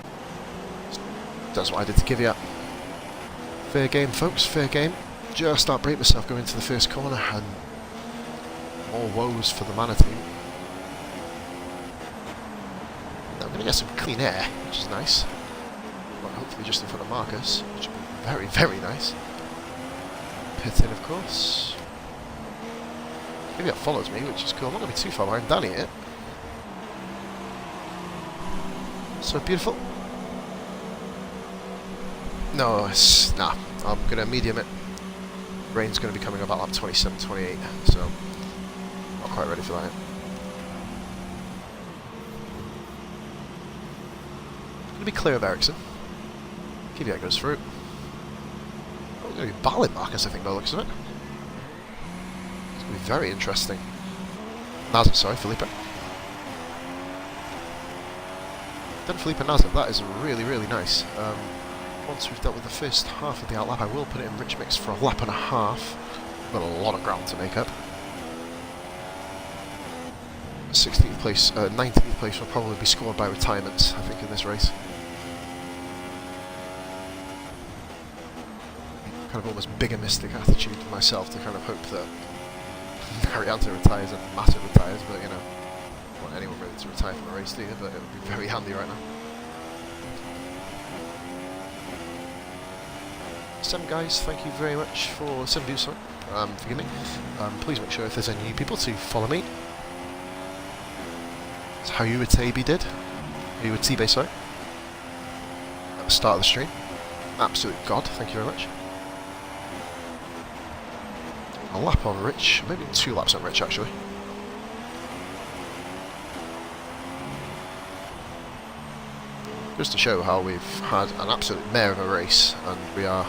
that's what I did to give you. Fair game, folks. Fair game. Just outbrake myself going into the first corner, and more woes for the Manor team. Now I'm going to get some clean air, which is nice. Well, hopefully just in front of Marcus, which would be very, very nice. Pit in, of course. Maybe that follows me, which is cool. I'm not going to be too far behind Danny yet. So beautiful. No, it's... nah. I'm going to medium it. Rain's going to be coming about lap 27, 28, so not quite ready for that yet. Going to be clear of Ericsson. Kvyat goes through. Oh, going to be battling Marcus, I think, by the looks of it. It's going to be very interesting. Nazem, sorry, Felipe. Then Felipe Nazem, that is really, really nice. Once we've dealt with the first half of the outlap, I will put it in rich mix for a lap and a half. Got a lot of ground to make up. 16th place, 19th place will probably be scored by retirements, I think, in this race. Kind of almost bigamistic attitude to myself to kind of hope that Marianto retires and Massa retires, but you know, I don't want anyone really to retire from a race, do you? But it would be very handy right now. 7 guys, thank you very much for 7 views, sorry. Forgive me. Please make sure if there's any new people to follow me. That's how you would Taby did. You would T-Bay, sorry. At the start of the stream. Absolute god, thank you very much. A lap on Rich, maybe 2 laps on Rich actually. Just to show how we've had an absolute mare of a race and we are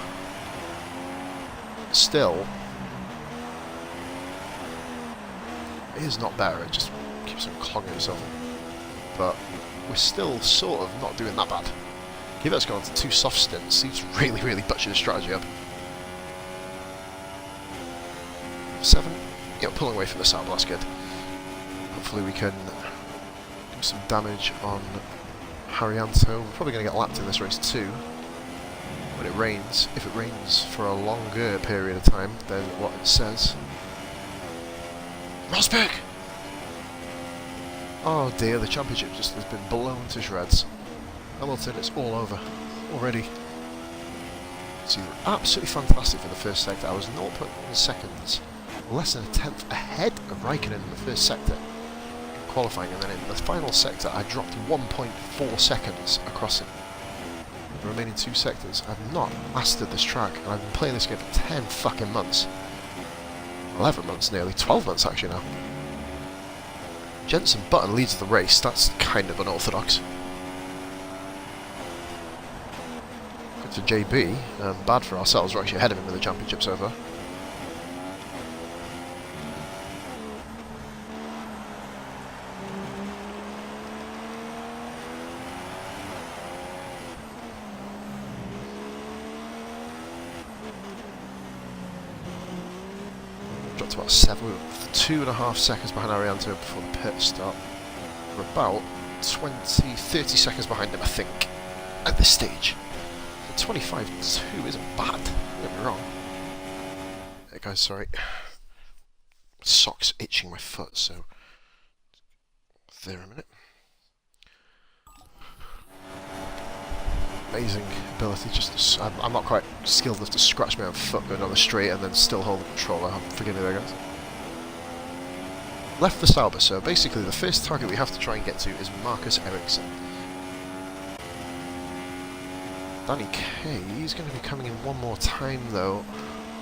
still, it is not better, it just keeps on clogging itself, but we're still sort of not doing that bad. Kvyat's gone to 2 soft stints, he's really, really butchered his strategy up. 7, yeah, pulling away from the saddle, that's good. Hopefully we can do some damage on Haryanto. We're probably going to get lapped in this race too. When it rains. If it rains for a longer period of time than what it says. Rosberg! Oh dear, the championship just has been blown to shreds. Hamilton, it's all over already. So absolutely fantastic for the first sector. I was 0.1 seconds, less than a tenth ahead of Raikkonen in the first sector in qualifying, and then in the final sector I dropped 1.4 seconds across it. The remaining 2 sectors. I've not mastered this track, and I've been playing this game for 10 fucking months. 11 months nearly, 12 months actually now. Jenson Button leads the race, that's kind of unorthodox. Good for JB, bad for ourselves, we're actually ahead of him with the championship so far. Dropped about 2.5 seconds behind Arianto before the pit stop. We're about 30 seconds behind him, I think, at this stage. 25.2 isn't bad, don't get me wrong. Hey guys, sorry. Sock's itching my foot, so... there a minute. Amazing ability, just to, I'm not quite skilled enough to scratch my own foot going on the straight and then still hold the controller. Forgive me there, guys. Left for Sauber, so basically the first target we have to try and get to is Marcus Ericsson. Danny K, he's going to be coming in one more time though.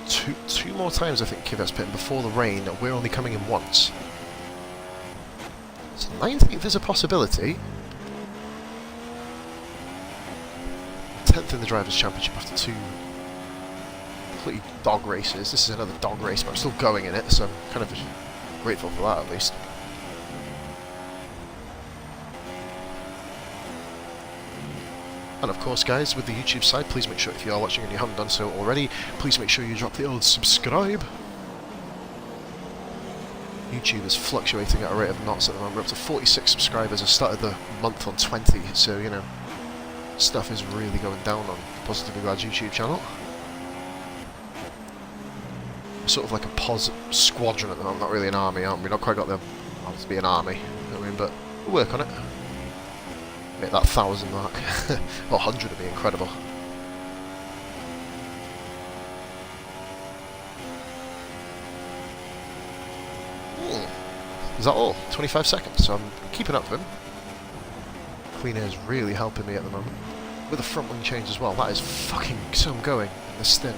Two more times I think Kvyat's pitting before the rain. We're only coming in once. So 19th is a possibility. 10th in the Drivers' Championship after 2 completely dog races. This is another dog race, but I'm still going in it, so I'm kind of grateful for that at least. And of course guys, with the YouTube side, please make sure if you are watching and you haven't done so already, please make sure you drop the old subscribe. YouTube is fluctuating at a rate of knots at the moment. We're up to 46 subscribers. I started the month on 20, so you know, stuff is really going down on Positively Glad's YouTube channel. We're sort of like a pos squadron at the moment, not really an army, aren't we? We've not quite got the odds to be an army, you know what I mean? But we'll work on it. Make that 1,000 mark. Or 100 would be incredible. Is that all? 25 seconds, so I'm keeping up with him. Clean Air's really helping me at the moment. With a front wing change as well, that is fucking so going in the stint.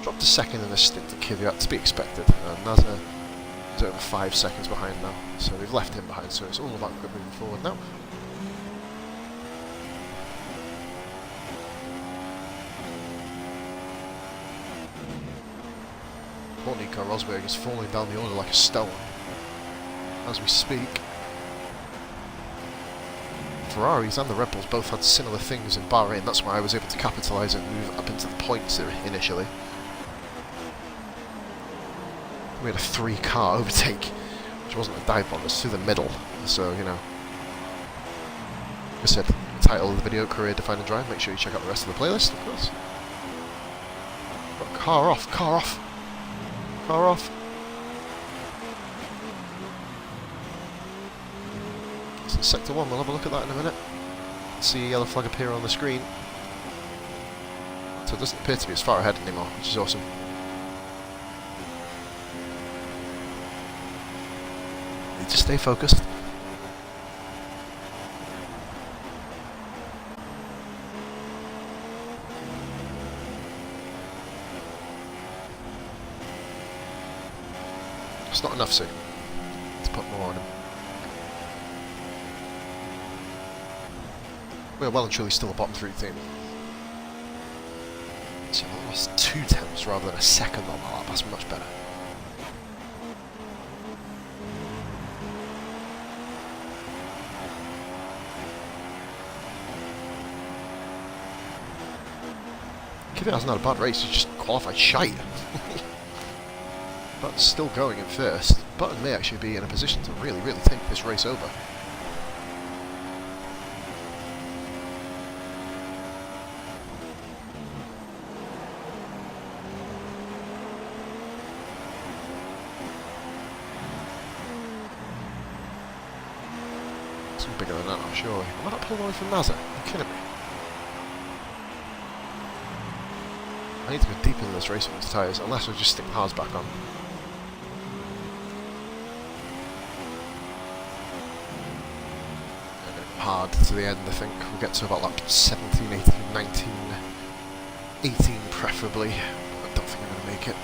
Dropped a second in the stint to Kvyat, to be expected. Nasa is over 5 seconds behind now, so we've left him behind, so it's all about quick moving forward now. Poor Nico Rosberg is falling down the order like a stone as we speak. Ferraris and the Red Bulls both had similar things in Bahrain, that's why I was able to capitalise and move up into the points initially. We had a 3-car overtake, which wasn't a dive bomb, it was through the middle, so you know. Like I said, title of the video, Career Defining Drive, make sure you check out the rest of the playlist, of course. But car off, car off! Car off. So sector 1, we'll have a look at that in a minute. See a yellow flag appear on the screen. So it doesn't appear to be as far ahead anymore, which is awesome. Need to stay focused. It's not enough, Sue. Let's put more on him. We're well and truly still a bottom 3 team. So I lost 2 tenths rather than a second on the lap. That's much better. Kvyat hasn't had a bad race, he's just qualified shite. But still going in first. Button may actually be in a position to really, really take this race over. Bigger than that, I'm sure. Am I not pulling away from NASA? Are you kidding me? I need to go deeper in this race with these tyres, unless I just stick the hards back on. I'm going to go hard to the end, I think. We'll get to about lap 17, 18, 19, 18 preferably. I don't think I'm going to make it.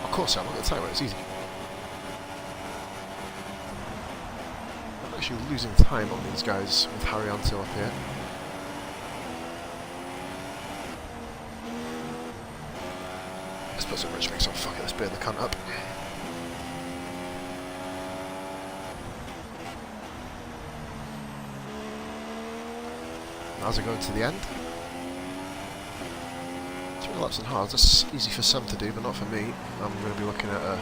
Of course I'm not going to tell you, it's easy. Actually losing time on these guys with Haryanto up here. Let's put some rich mix on. Fuck it, let's burn the cunt up. As I go to the end. 3 laps and hards, that's easy for some to do, but not for me. I'm going to be looking at a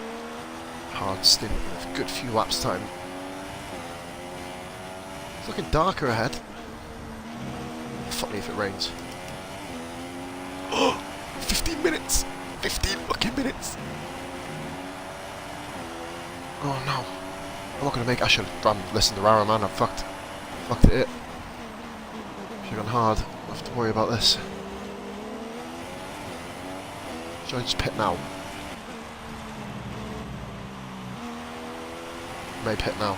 hard stint with a good few laps time. It's looking darker ahead. Fuck me if it rains. Oh! 15 minutes! 15 fucking minutes! Oh no. I'm not gonna make it. I should have listened to Rara, man. I fucked it. Should have gone hard. I have to worry about this. Should I just pit now? I may pit now.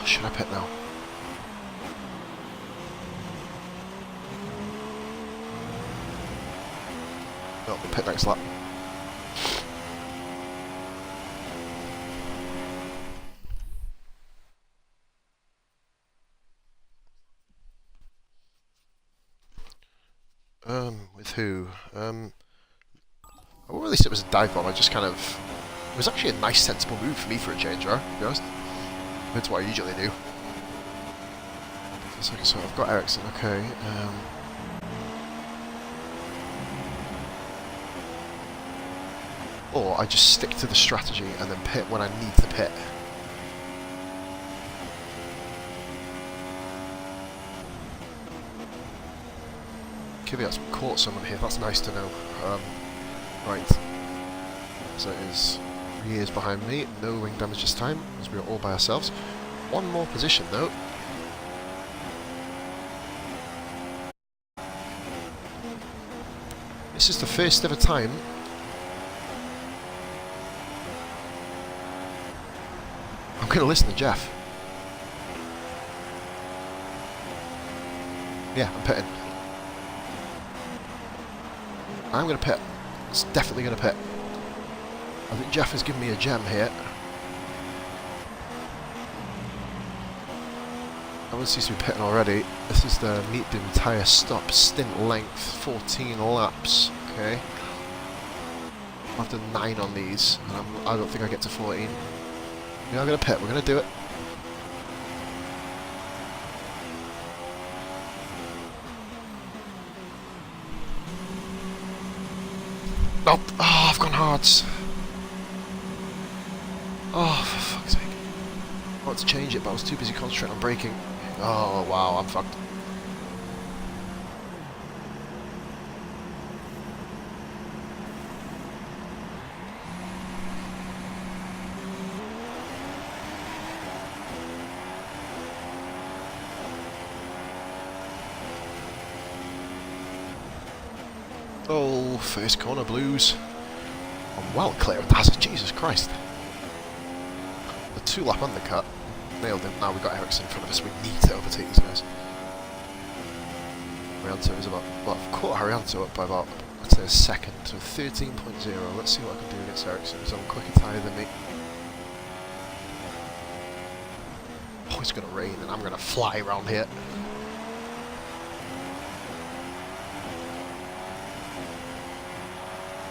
Should I pit now? No, we'll pit next lap. With who? Well, at least it was a dive bomb. I just kind of... It was actually a nice, sensible move for me for a change, right? To be honest. That's what I usually do. So I've got Ericsson, okay. Or I just stick to the strategy and then pit when I need to pit. Kvyat's caught someone here, that's nice to know. Right. So it is years behind me, no wing damage this time, as we are all by ourselves. One more position though. This is the first ever time I'm going to listen to Jeff. Yeah, I'm pitting. I'm going to pit. It's definitely going to pit. I think Jeff has given me a gem here. Everyone seems to be pitting already. This is the medium tyre stop stint length, 14 laps. Okay. I've done 9 on these. And I don't think I get to 14. We are going to pit. We're going to do it. Nope. Oh, I've gone hards. Oh, for fuck's sake. I wanted to change it, but I was too busy concentrating on braking. Oh, wow, I'm fucked. Oh, first corner blues. I'm well clear of the hazard, Jesus Christ. The 2-lap undercut. Nailed him. Now we've got Ericsson in front of us. We need to overtake these guys. Haryanto is about... Well, I've caught Haryanto up by about, I'd say, a second. So 13.0. Let's see what I can do against Ericsson. He's on quicker tyre than me. Oh, it's going to rain and I'm going to fly around here.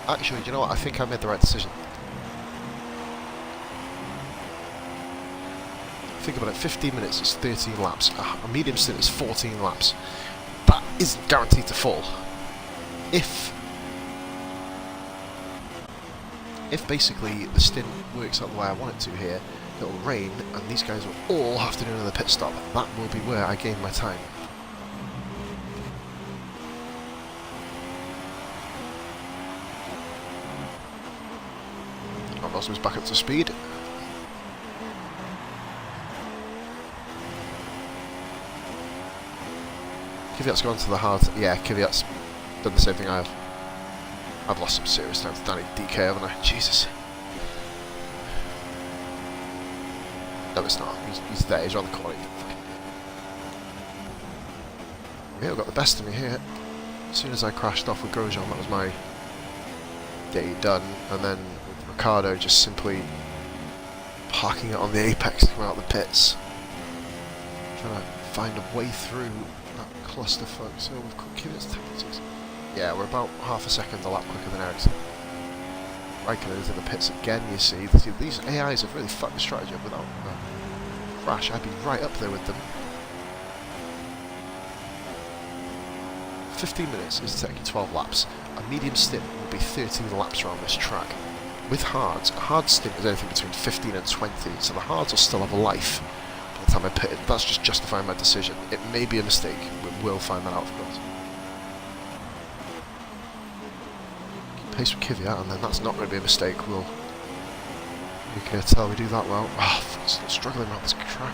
Actually, do you know what? I think I made the right decision. Think about it, 15 minutes is 13 laps. A medium stint is 14 laps. that isn't guaranteed to fall. If basically the stint works out the way I want it to here, it'll rain and these guys will all have to do another pit stop. That will be where I gain my time. Rosberg's back up to speed. Kvyat's gone to the hard. Yeah, Kvyat's done the same thing I have. I've lost some serious time to Danny DK, haven't I? Jesus. No, it's not. He's there. He's around the corner. Yeah, got the best of me here. As soon as I crashed off with Grosjean, that was my day done. And then with Ricardo just simply parking it on the apex to come out of the pits. Trying to find a way through that clusterfuck. So we've got Kvyat's tactics. Yeah, we're about half a second a lap quicker than Ericsson. Raikkonen's in the pits again, you see. These AIs have really fucked the strategy up. Without a crash, I'd be right up there with them. 15 minutes is taking 12 laps. A medium stint will be 13 laps around this track. With hards, a hard stint is anything between 15 and 20, so the hards will still have a life by the time I pit it. That's just justifying my decision. It may be a mistake, we will find that out, of course. Pace with Kvyat, and then that's not going to be a mistake. You can tell we do that well. Oh, fuck, still struggling around this track.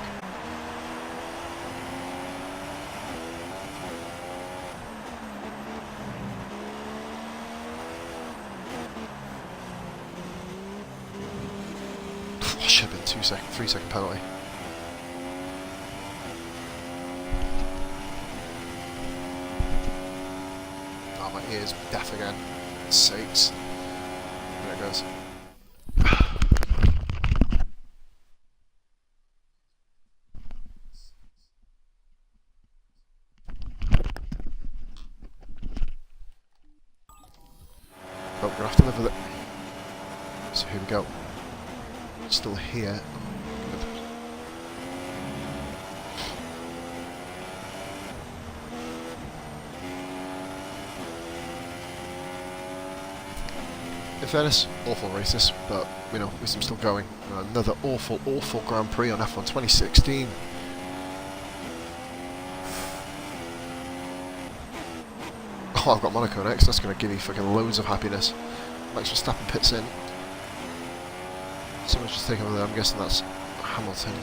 Oh, should have been 3-second penalty. Oh, my ears deaf again. Sakes. There it goes. Oh, we're gonna have to live with it. So here we go. Still here. Good. In fairness, awful races, but you know, at least I'm still going. Another awful, awful Grand Prix on F1 2016. Oh, I've got Monaco next. That's going to give me fucking loads of happiness. Max Verstappen pits in. Someone's just taken over there. I'm guessing that's Hamilton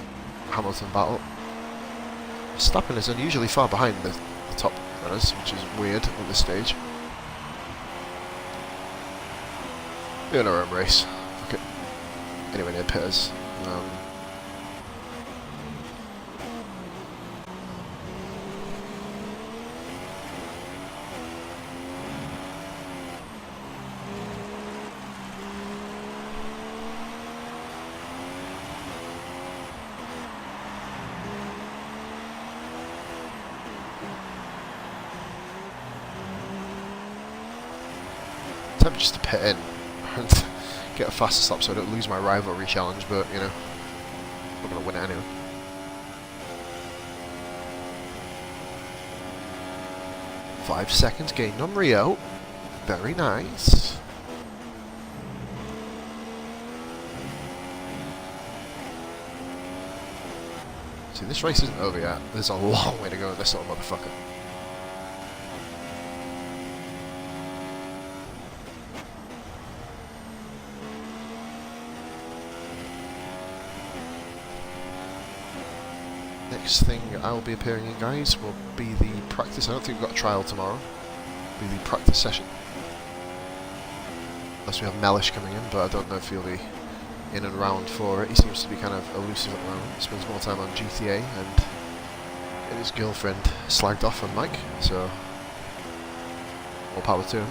battle. Verstappen is unusually far behind the top runners, which is weird at this stage. Doing our own race. Okay. Anyway, near pitters. Attempt just to pit in and get a faster stop so I don't lose my rivalry challenge, but you know, I'm going to win it anyway. Five seconds gained on Rio. Very nice. See, this race isn't over yet. There's a long way to go with this little motherfucker. Next thing I'll be appearing in, guys, will be the practice. I don't think we've got a trial tomorrow. It'll be the practice session. Unless we have Mellish coming in, but I don't know if he'll be in and around for it. He seems to be kind of elusive at the moment. He spends more time on GTA and his girlfriend slagged off on Mike, so more power to him.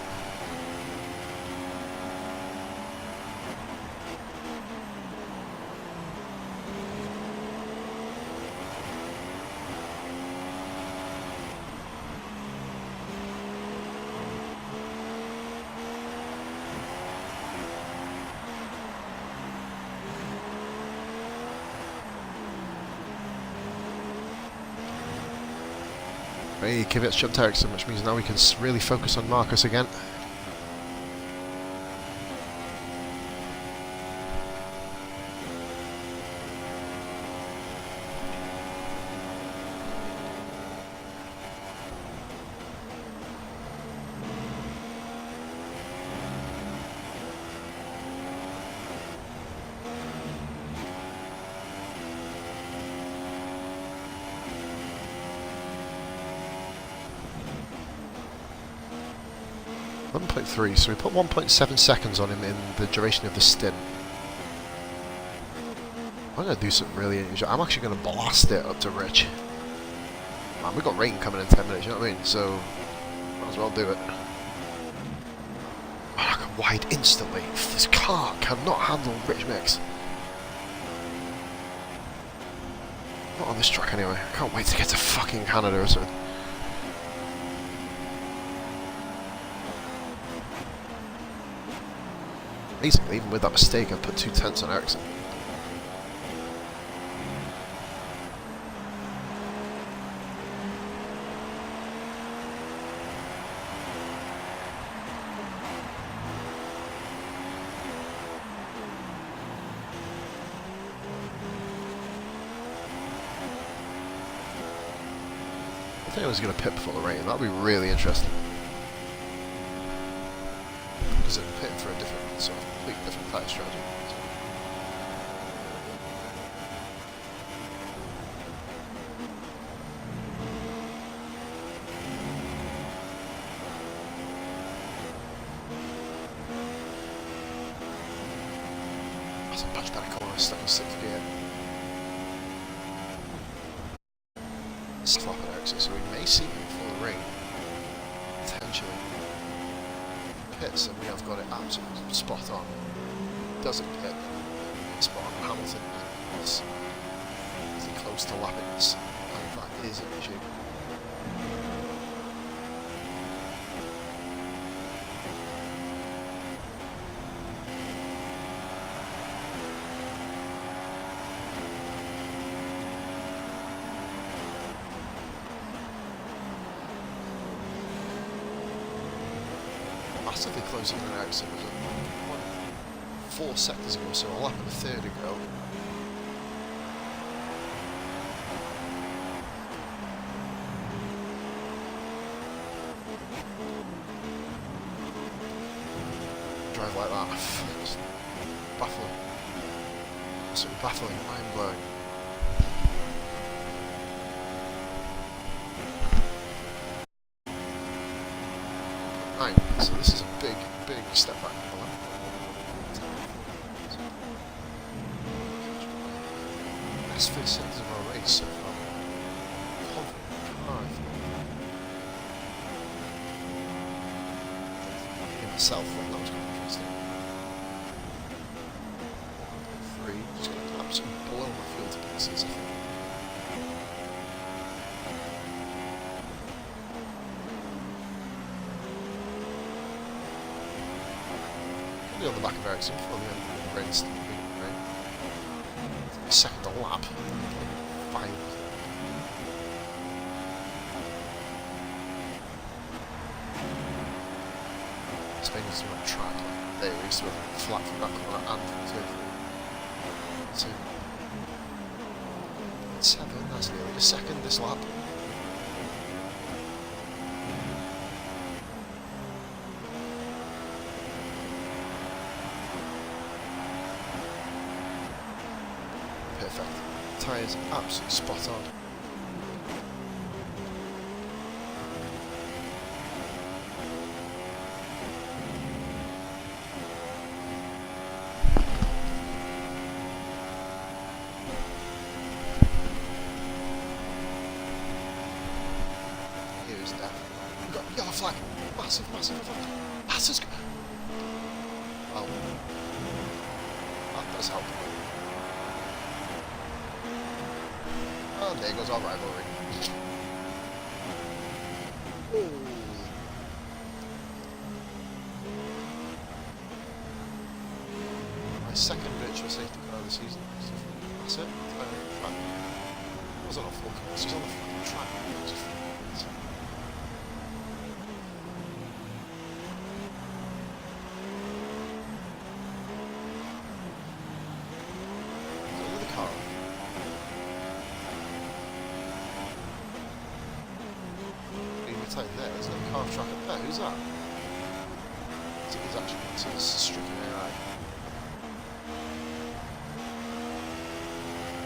Hey, Kvyat's jumped Ericsson, which means now we can really focus on Marcus again. .3, so we put 1.7 seconds on him in the duration of the stint. I'm going to do something really unusual. I'm actually going to blast it up to Rich. Man, we've got rain coming in 10 minutes, you know what I mean? So, might as well do it. Oh, I can wide instantly. This car cannot handle Rich Mix. Not on this track anyway. I can't wait to get to fucking Canada or something. Amazingly, even with that mistake, I've put 2 tenths on Ericsson. I think I was going to pit before the rain. That'd be really interesting. Because I'm pitting for a different, sort of completely different tyre strategy. That's a much better corner, stuck in 6th gear. Slap at exit, so we may see him before the rain. Potentially. Pits, and we have got it absolutely spot on. Doesn't pit, spot on. Hamilton is close to lappings, and that is an issue. Massively closing in out, so it was 4 seconds ago, so a lap and a third ago. Drive like that, it's baffling. Absolutely baffling, mind blowing. So this is a big step back. Best 3 seconds of our race so far. Confident. Myself, that was quite interesting. 3, just going to absolutely blow my fuel to pieces, I think. On the back of Ericsson before the end of the race. Second a lap. 5. Spain is on a track. There we go, flat from that corner and from 2. 7, that's nearly a second this lap. Perfect. Tyres absolutely spot on. Here's that. We've got yellow flag. Massive flag. That's as good. Well, that does help. And there goes our rivalry. My second virtual safety car of the season. That's it. It wasn't on full course, it was on the fucking track. outside there. There's no car track up there. Who's that? It's actually into this stricken AI.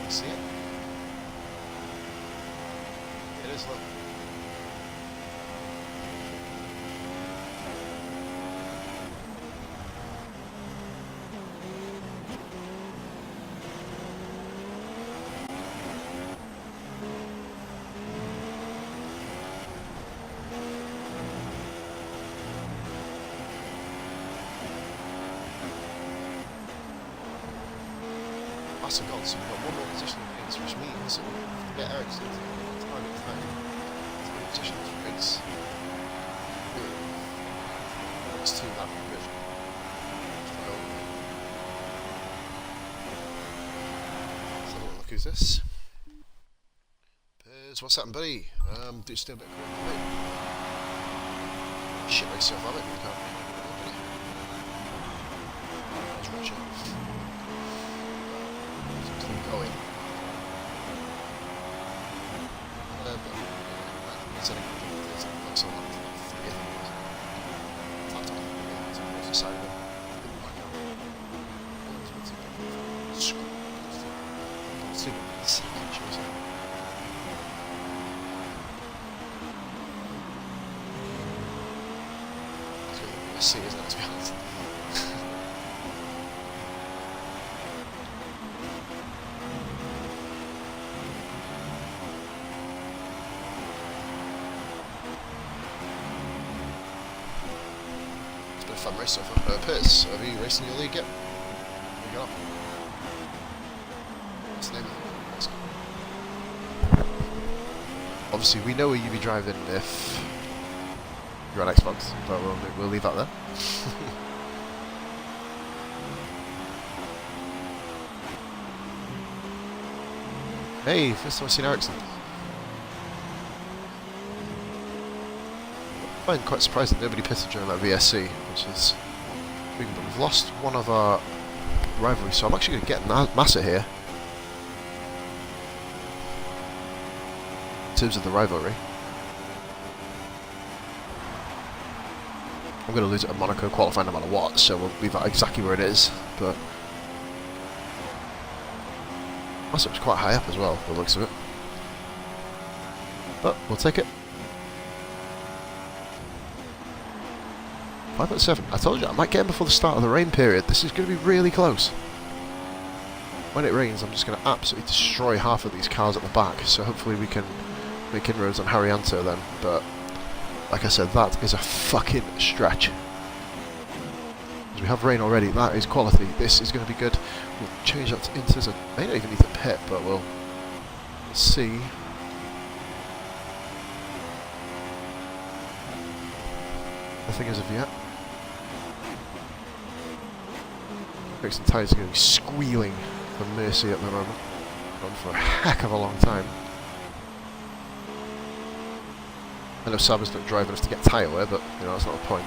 You see it? It is, look. Massive goal, so we've got one more position in the race, which means that we can get Ericsson to target time to the position of the race. It's too that good. So look, who's this? Piers, what's happening, buddy? Do still a bit of correct, shit myself, have it? You can't make it, buddy. There's Roger. Going. See, isn't it, to be honest? Fun race so far. Piers, have you raced in your league yet? Where you got? What's the name of it? Obviously, we know where you'd be driving if you're on Xbox, but we'll leave that there. Hey, first time I've seen Ericsson. I find quite surprising that nobody pitted during that VSC, which is big, but we've lost one of our rivalries, so I'm actually going to get Massa here in terms of the rivalry. I'm going to lose it at Monaco qualifying no matter what, so we'll leave that exactly where it is, but Massa was quite high up as well, by the looks of it. But we'll take it. 5.7. I told you, I might get him before the start of the rain period. This is going to be really close. When it rains, I'm just going to absolutely destroy half of these cars at the back, so hopefully we can make inroads on Harrianto then, but like I said, that is a fucking stretch. As we have rain already, that is quality. This is going to be good. We'll change that to inters. I may not even need to pit, but we'll see. Nothing as of yet. Ericsson tyres are going to be squealing for mercy at the moment. Gone for a heck of a long time. I know Sabba's don't drive enough to get tyre wear, but you know that's not the point.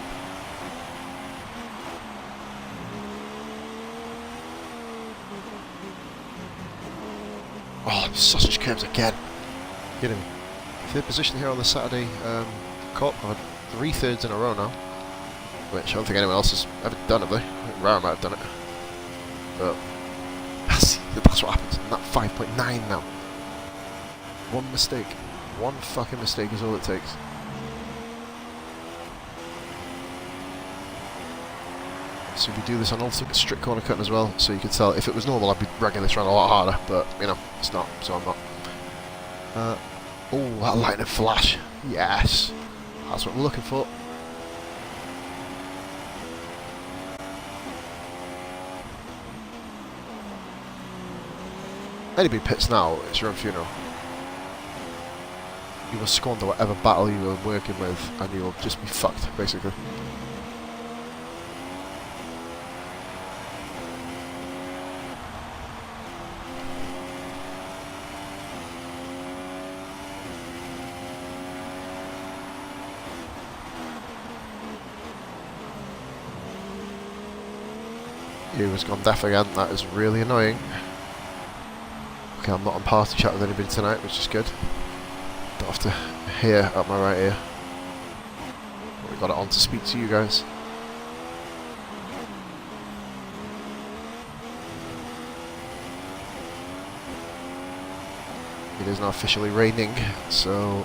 Oh, sausage curves again. Get him. Third position here on the Saturday Cup. I've had 3 thirds in a row now, which I don't think anyone else has ever done, have they? I think Rara might have done it. But that's what happens. I'm at 5.9 now. One mistake. One fucking mistake is all it takes. So we do this on ultimate strict corner cutting as well, so you can tell if it was normal I'd be dragging this around a lot harder, but you know, it's not, so I'm not. Oh, that lightning flash. Yes. That's what we're looking for. Anybody pits now, it's your own funeral. You will squander whatever battle you were working with, and you will just be fucked, basically. He was gone deaf again, that is really annoying. Okay, I'm not on party chat with anybody tonight, which is good. Don't have to hear up my right ear. got it on to speak to you guys. It is now officially raining, so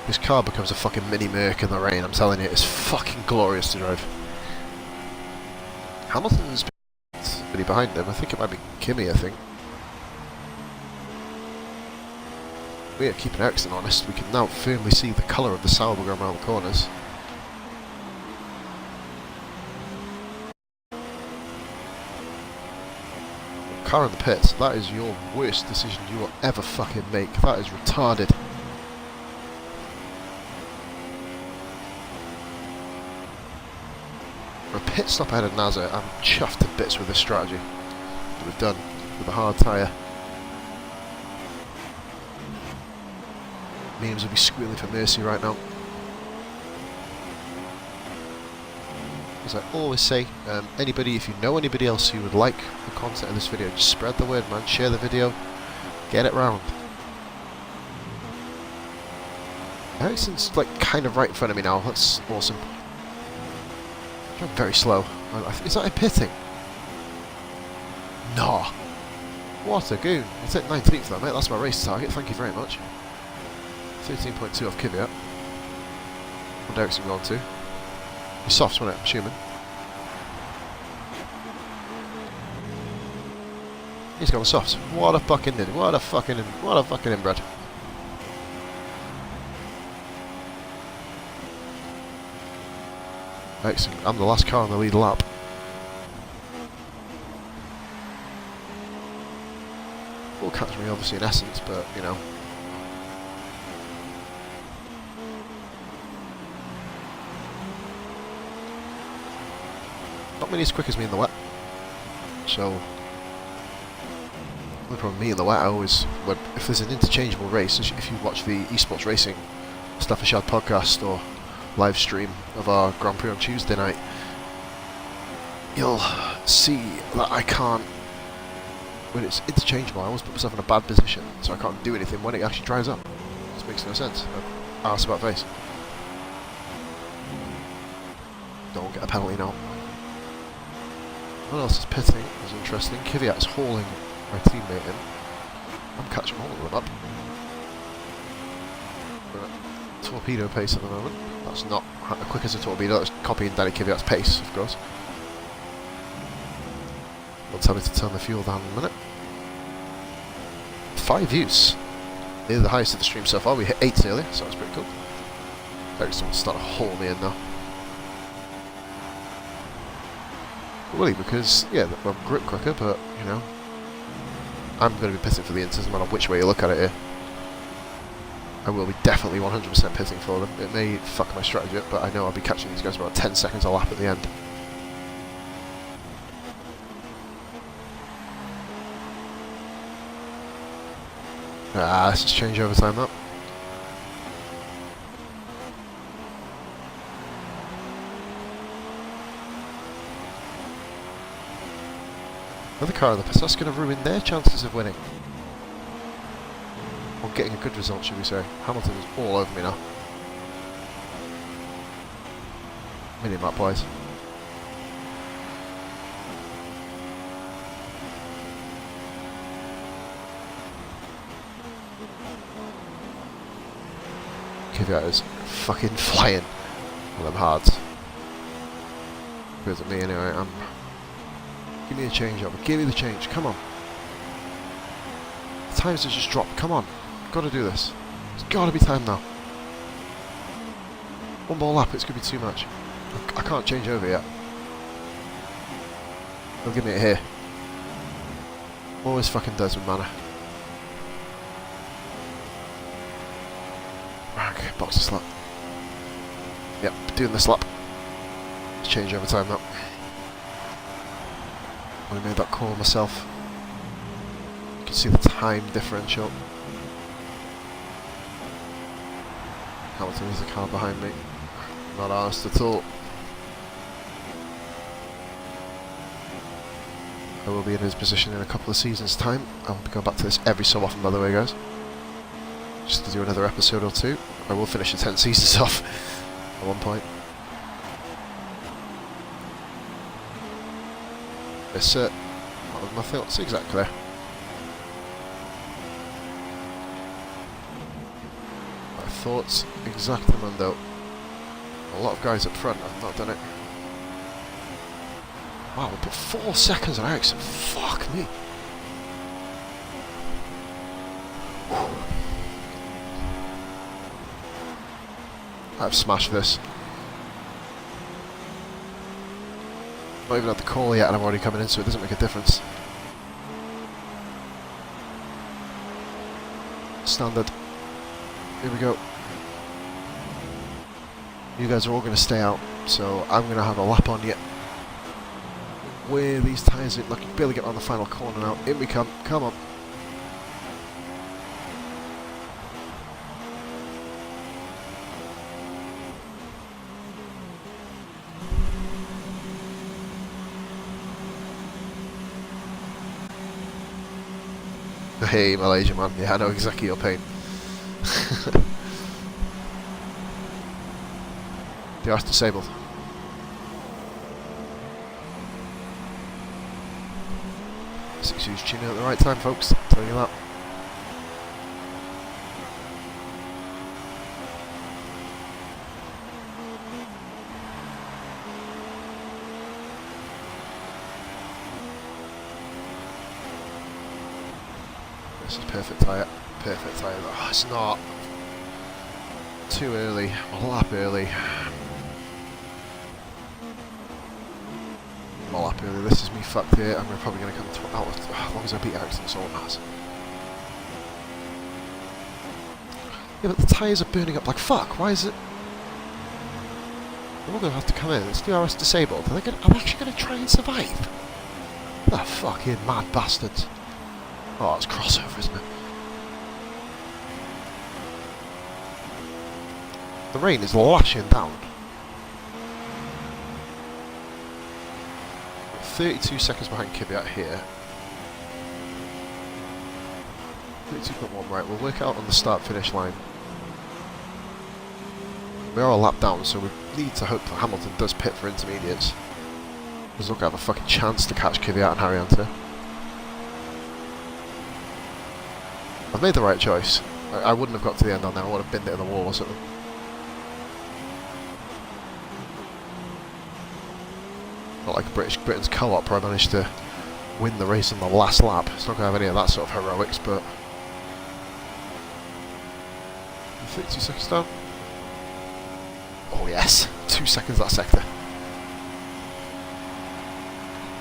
this car becomes a fucking mini Merc in the rain, I'm telling you, it's fucking glorious to drive. Hamilton's pretty behind him, I think it might be Kimi, I think. We are keeping excellent honest, we can now firmly see the colour of the Sauber going around the corners. Car in the pits, that is your worst decision you will ever fucking make, that is retarded. For a pit stop ahead of NASA, I'm chuffed to bits with this strategy that we've done with a hard tyre. Memes will be squealing for mercy right now. As I always say, anybody, if you know anybody else who would like the content of this video, just spread the word, man, share the video, get it round. Ericsson's like kind of right in front of me now, that's awesome. I'm very slow. Is that a pitting? Nah. What a goon. I'll take 19th for that, mate. That's my race target. Thank you very much. 13.2 off Kvyat. What Eric's gone to? He's softs, wasn't it? I'm assuming. He's got the softs. What a fucking did. What a fucking inbred. Excellent. I'm the last car on the lead lap. Will catch me obviously in essence, but you know. Not many as quick as me in the wet. So the problem with me in the wet, I always, if there's an interchangeable race, if you watch the esports racing Staffordshire podcast or live stream of our Grand Prix on Tuesday night, you'll see that I can't, when it's interchangeable, I always put myself in a bad position, so I can't do anything when it actually dries up. This makes no sense. Arse about face. Don't get a penalty now. What else is pitting? It's interesting. Kvyat is hauling my teammate in. I'm catching all of them up. We're at torpedo pace at the moment. That's not as quick as a torpedo, that's copying Danny Kvyat's pace, of course. Will tell me to turn the fuel down in a minute. 5 views. Nearly the highest of the stream so far. We hit 8 earlier, so that's pretty cool. Ericsson's starting to haul me in now. Really, because, yeah, I'm grip quicker, but, you know, I'm going to be pitting for the Inters no matter which way you look at it here. I will be definitely 100% pitting for them. It may fuck my strategy up, but I know I'll be catching these guys about 10 seconds a lap at the end. Ah, this is change over time up. Another car in the pits, that's going to ruin their chances of winning. Or getting a good result, should we say. Hamilton is all over me now. Mini map wise. Kvyat is fucking flying on them hards. Goes at me anyway. Give me a change over. Give me the change. Come on. The times have just dropped. Come on. Got to do this. It's got to be time now. One more lap. It's going to be too much. I can't change over yet. They'll give me it here. Always fucking does with Manor. Okay, box a slap. Yep, doing this lap. Let's change over time now. I made that call myself. You can see the time differential. Hamilton is the car behind me. Not honest at all. I will be in his position in a couple of seasons' time. I'll be going back to this every so often, by the way, guys. Just to do another episode or two. I will finish the 10 seasons off at one point. Yes, what was my thoughts exactly? My thoughts exactly, Mundo. A lot of guys up front have not done it. Wow, we put 4 seconds on Ericsson. Fuck me. I've smashed this. Not even had the call yet and I'm already coming in, so it doesn't make a difference. Standard. Here we go. You guys are all going to stay out, so I'm going to have a lap on you. Where these tyres are looking, barely getting on the final corner now. In we come. Come on. Hey, Malaysia man. Yeah, I know exactly your pain. The arse disabled. Six U's tuning at the right time, folks. Tell you that. This is perfect tyre. Perfect tyre. Oh, it's not. Too early. A lap early. I'm a lap early. This is me fucked here. I'm probably going to come out as long as I beat Ericsson, that's all it matters. Yeah, but the tyres are burning up like fuck. Why is it? They're all going to have to come in. It's DRS disabled. Are they actually going to try and survive? The fucking mad bastards. Oh, it's crossover, isn't it? The rain is lashing down. 32 seconds behind Kvyat here. 32.1, right, we'll work out on the start-finish line. We are a lap down, so we need to hope that Hamilton does pit for intermediates. Because look, I have a fucking chance to catch Kvyat and Harry Hunter. I've made the right choice. I wouldn't have got to the end on there, I would have binned it in the wall or something. Not like Britain's co-op where I managed to win the race on the last lap. It's not going to have any of that sort of heroics, but... 32 seconds down. Oh yes, 2 seconds that sector.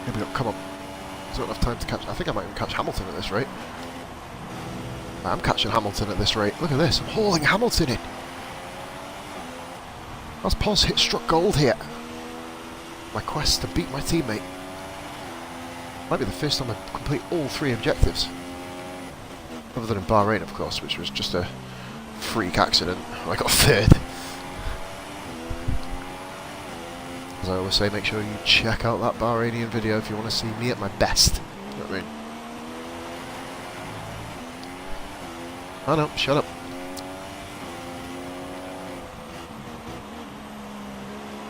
Here we go, come on. There's not enough time to catch... I think I might even catch Hamilton at this rate. I'm catching Hamilton at this rate. Look at this, I'm hauling Hamilton in. That's Pos hit struck gold here. My quest to beat my teammate. Might be the first time I complete all 3 objectives. Other than in Bahrain, of course, which was just a freak accident. I got 3rd. As I always say, make sure you check out that Bahrainian video if you want to see me at my best. You know what I mean? Oh no, shut up.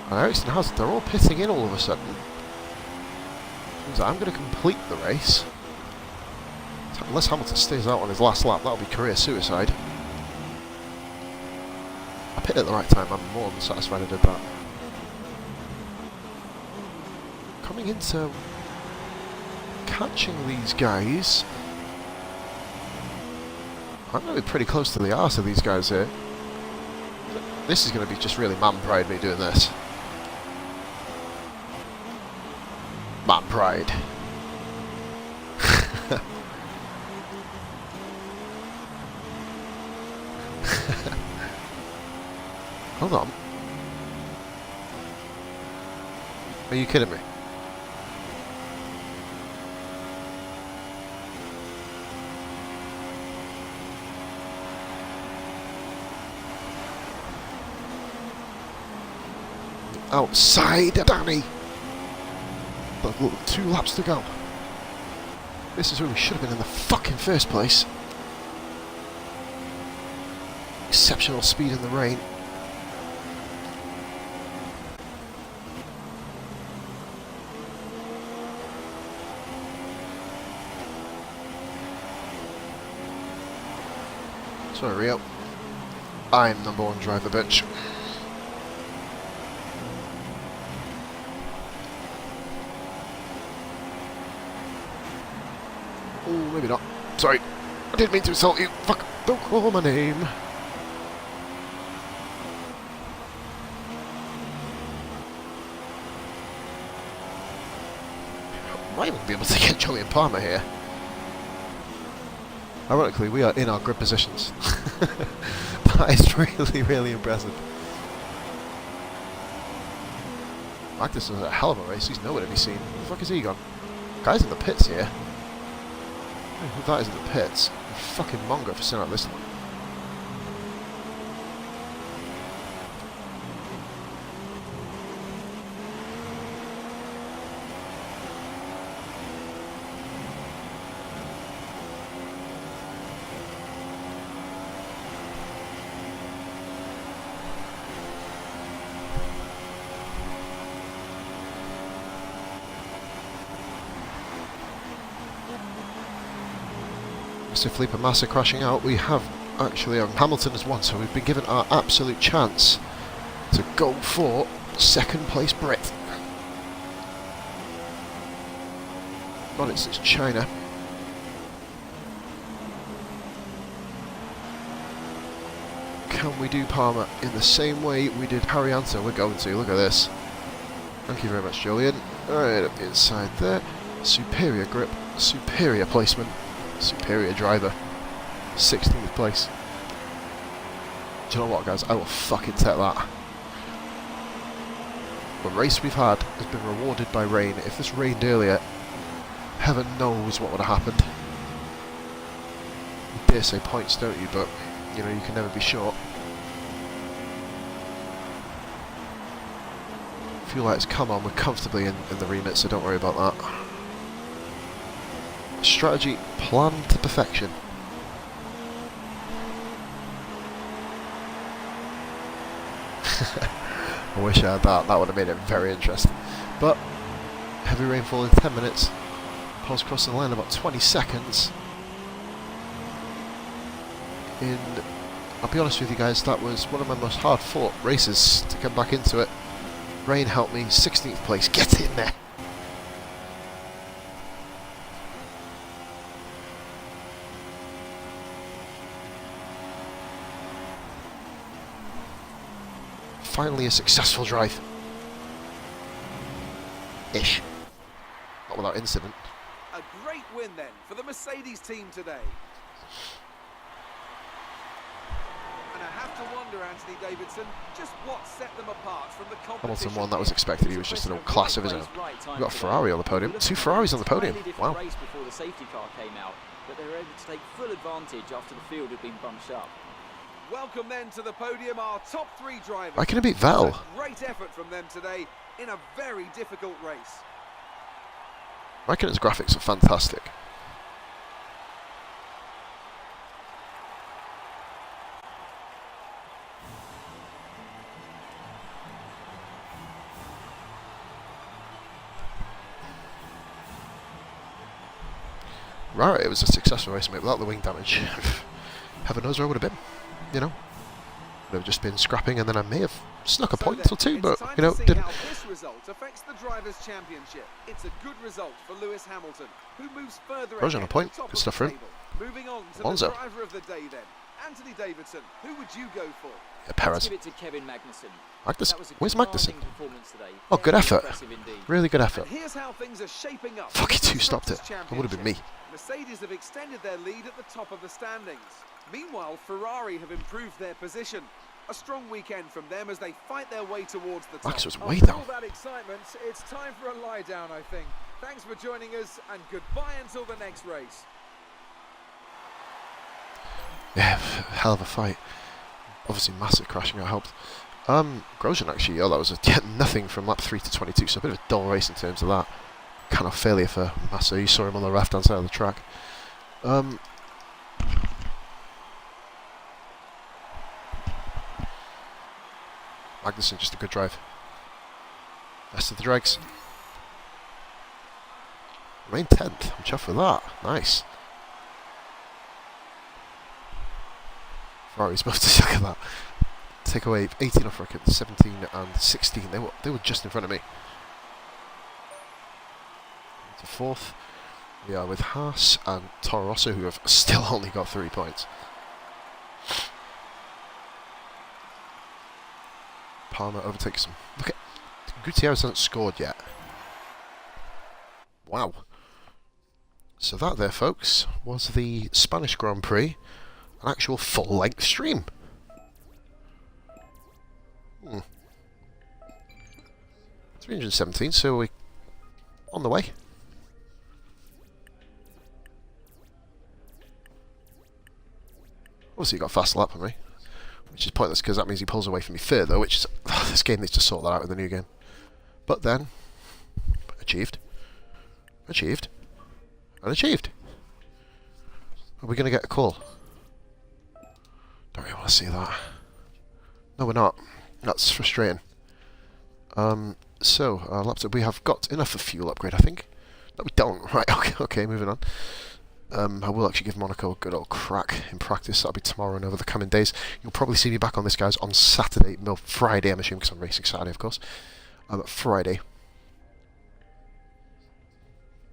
And Ericsson has, they're all pitting in all of a sudden. Means I'm going to complete the race. Unless Hamilton stays out on his last lap, that'll be career suicide. I pitted at the right time, I'm more than satisfied I did that. Coming into catching these guys. I'm going to be pretty close to the arse of these guys here. This is going to be just really man pride me doing this. Man pride. Hold on. Are you kidding me? outside Danny. But look, 2 laps to go. This is where we should have been in the fucking first place. Exceptional speed in the rain. Sorry, Rio. I'm #1 driver, bitch. Oh, maybe not. Sorry. I didn't mean to insult you. Fuck. Don't call my name. Might even be able to get Julian Palmer here. Ironically, we are in our grid positions. That is really, really impressive. Magnus is a hell of a race. He's nowhere to be seen. Where the fuck is he gone? Guy's in the pits here. I don't know who that is in the pits. A fucking mongo for sitting out this one. Mr. Felipe Massa crashing out. We have actually Hamilton has won, so we've been given our absolute chance to go for second place Brit. Got it since China. Can we do Palmer in the same way we did Harrianto? We're going to. Look at this. Thank you very much, Julian. Alright, up the inside there. Superior grip, superior placement. Superior driver. 16th place. Do you know what, guys? I will fucking take that. The race we've had has been rewarded by rain. If this rained earlier, heaven knows what would have happened. You dare say points, don't you? But, you know, you can never be short. Fuel lights come on. We're comfortably in the remit, so don't worry about that. Strategy planned to perfection. I wish I had that. That would have made it very interesting. But heavy rainfall in 10 minutes. Pulse crossing the line in about 20 seconds. I'll be honest with you guys, that was one of my most hard fought races to come back into it. Rain helped me. 16th place. Get in there. Finally a successful drive. Ish. Not without incident. A great win then for the Mercedes team today. And I have to wonder, Anthony Davidson, just what set them apart from the competition. Hamilton won, that was expected. He was just in a class of his own. We've got a Ferrari on the podium. 2 Ferraris on the podium. Wow. Race before the safety car came out, but they were able to take full advantage after the field had been bunched up. Welcome then to the podium, our top 3 drivers. I can beat Vettel. Great effort from them today in a very difficult race. Raikkonen's graphics are fantastic. Right, it was a successful race, mate, without the wing damage. Heaven knows where I would have been. You know, would have just been scrapping, and then I may have snuck a point or two, but you know, didn't. How this result affects the drivers' championship. It's a good result for Lewis Hamilton, who moves further Roger on a point. Good stuff for him. Moving on to Alonso. the driver of the day then, Anthony Davidson. Who would you go for? Yeah, Perez. Give it to Kevin Magnussen. Where's Magnussen? Performance today. Oh, good Very effort. impressive indeed. Really good effort. And here's how things are shaping up. Fuck, he for the 2 stopped it. Constructors' That would have been me. Championship. Mercedes have extended their lead at the top of the standings. Meanwhile, Ferrari have improved their position. A strong weekend from them as they fight their way towards the top. Max was way After down. all that excitement, it's time for a lie down, I think. Thanks for joining us, and goodbye until the next race. Yeah, hell of a fight. Obviously, massive crashing out helped. Grosjean actually, that was nothing from lap 3 to 22, so a bit of a dull race in terms of that. Kind of failure for Massa. You saw him on the left-hand side of the track. Magnussen, just a good drive. Best of the dregs. Remain 10th. I'm chuffed with that. Nice. Ferrari's moved to look at that. Take away 18 off record, 17 and 16. They were just in front of me. To 4th. We are with Haas and Toro Rosso, who have still only got 3 points. Palmer overtakes them. Look at Gutierrez hasn't scored yet. Wow. So that there, folks, was the Spanish Grand Prix, an actual full-length stream. 317, so we're on the way. Obviously he got a fast lap on me, which is pointless because that means he pulls away from me further, which is... this game needs to sort that out with the new game. But then, achieved. And achieved. Are we going to get a call? Don't really want to see that. No, we're not. That's frustrating. So, laptop, we have got enough of fuel upgrade, I think. No, we don't. Right, okay, moving on. I will actually give Monaco a good old crack in practice. That'll be tomorrow and over the coming days. You'll probably see me back on this, guys, on Saturday. No, Friday, I'm assuming, because I'm racing Saturday, of course. Friday.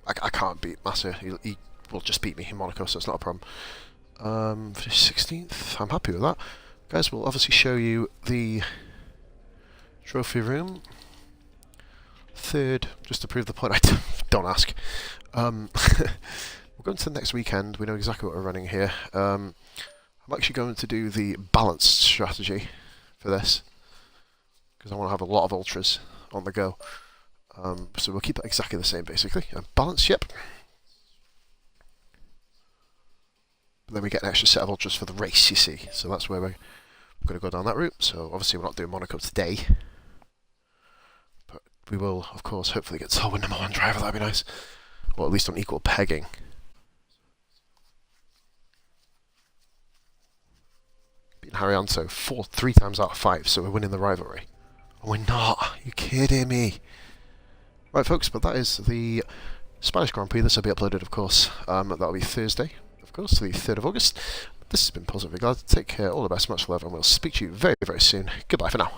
I can't beat Massa. He will just beat me in Monaco, so it's not a problem. For 16th, I'm happy with that. Guys, we'll obviously show you the trophy room. 3rd, just to prove the point. Don't ask. We're going to the next weekend. We know exactly what we're running here. I'm actually going to do the balanced strategy for this, because I want to have a lot of ultras on the go. So we'll keep it exactly the same, basically. Balance, yep. But then we get an extra set of ultras for the race, you see. So that's where we're going to go down that route. So obviously we're not doing Monaco today. But we will, of course, hopefully get Tolwyn #1 driver. That'd be nice. Or at least on equal pegging. Beating Haryanto 3 times out of 5, so we're winning the rivalry. And we're not. Are you kidding me? Right, folks, but that is the Spanish Grand Prix. This will be uploaded, of course. That'll be Thursday, of course, the 3rd of August. This has been Positively Glad. Take care, all the best, much love, and we'll speak to you very, very soon. Goodbye for now.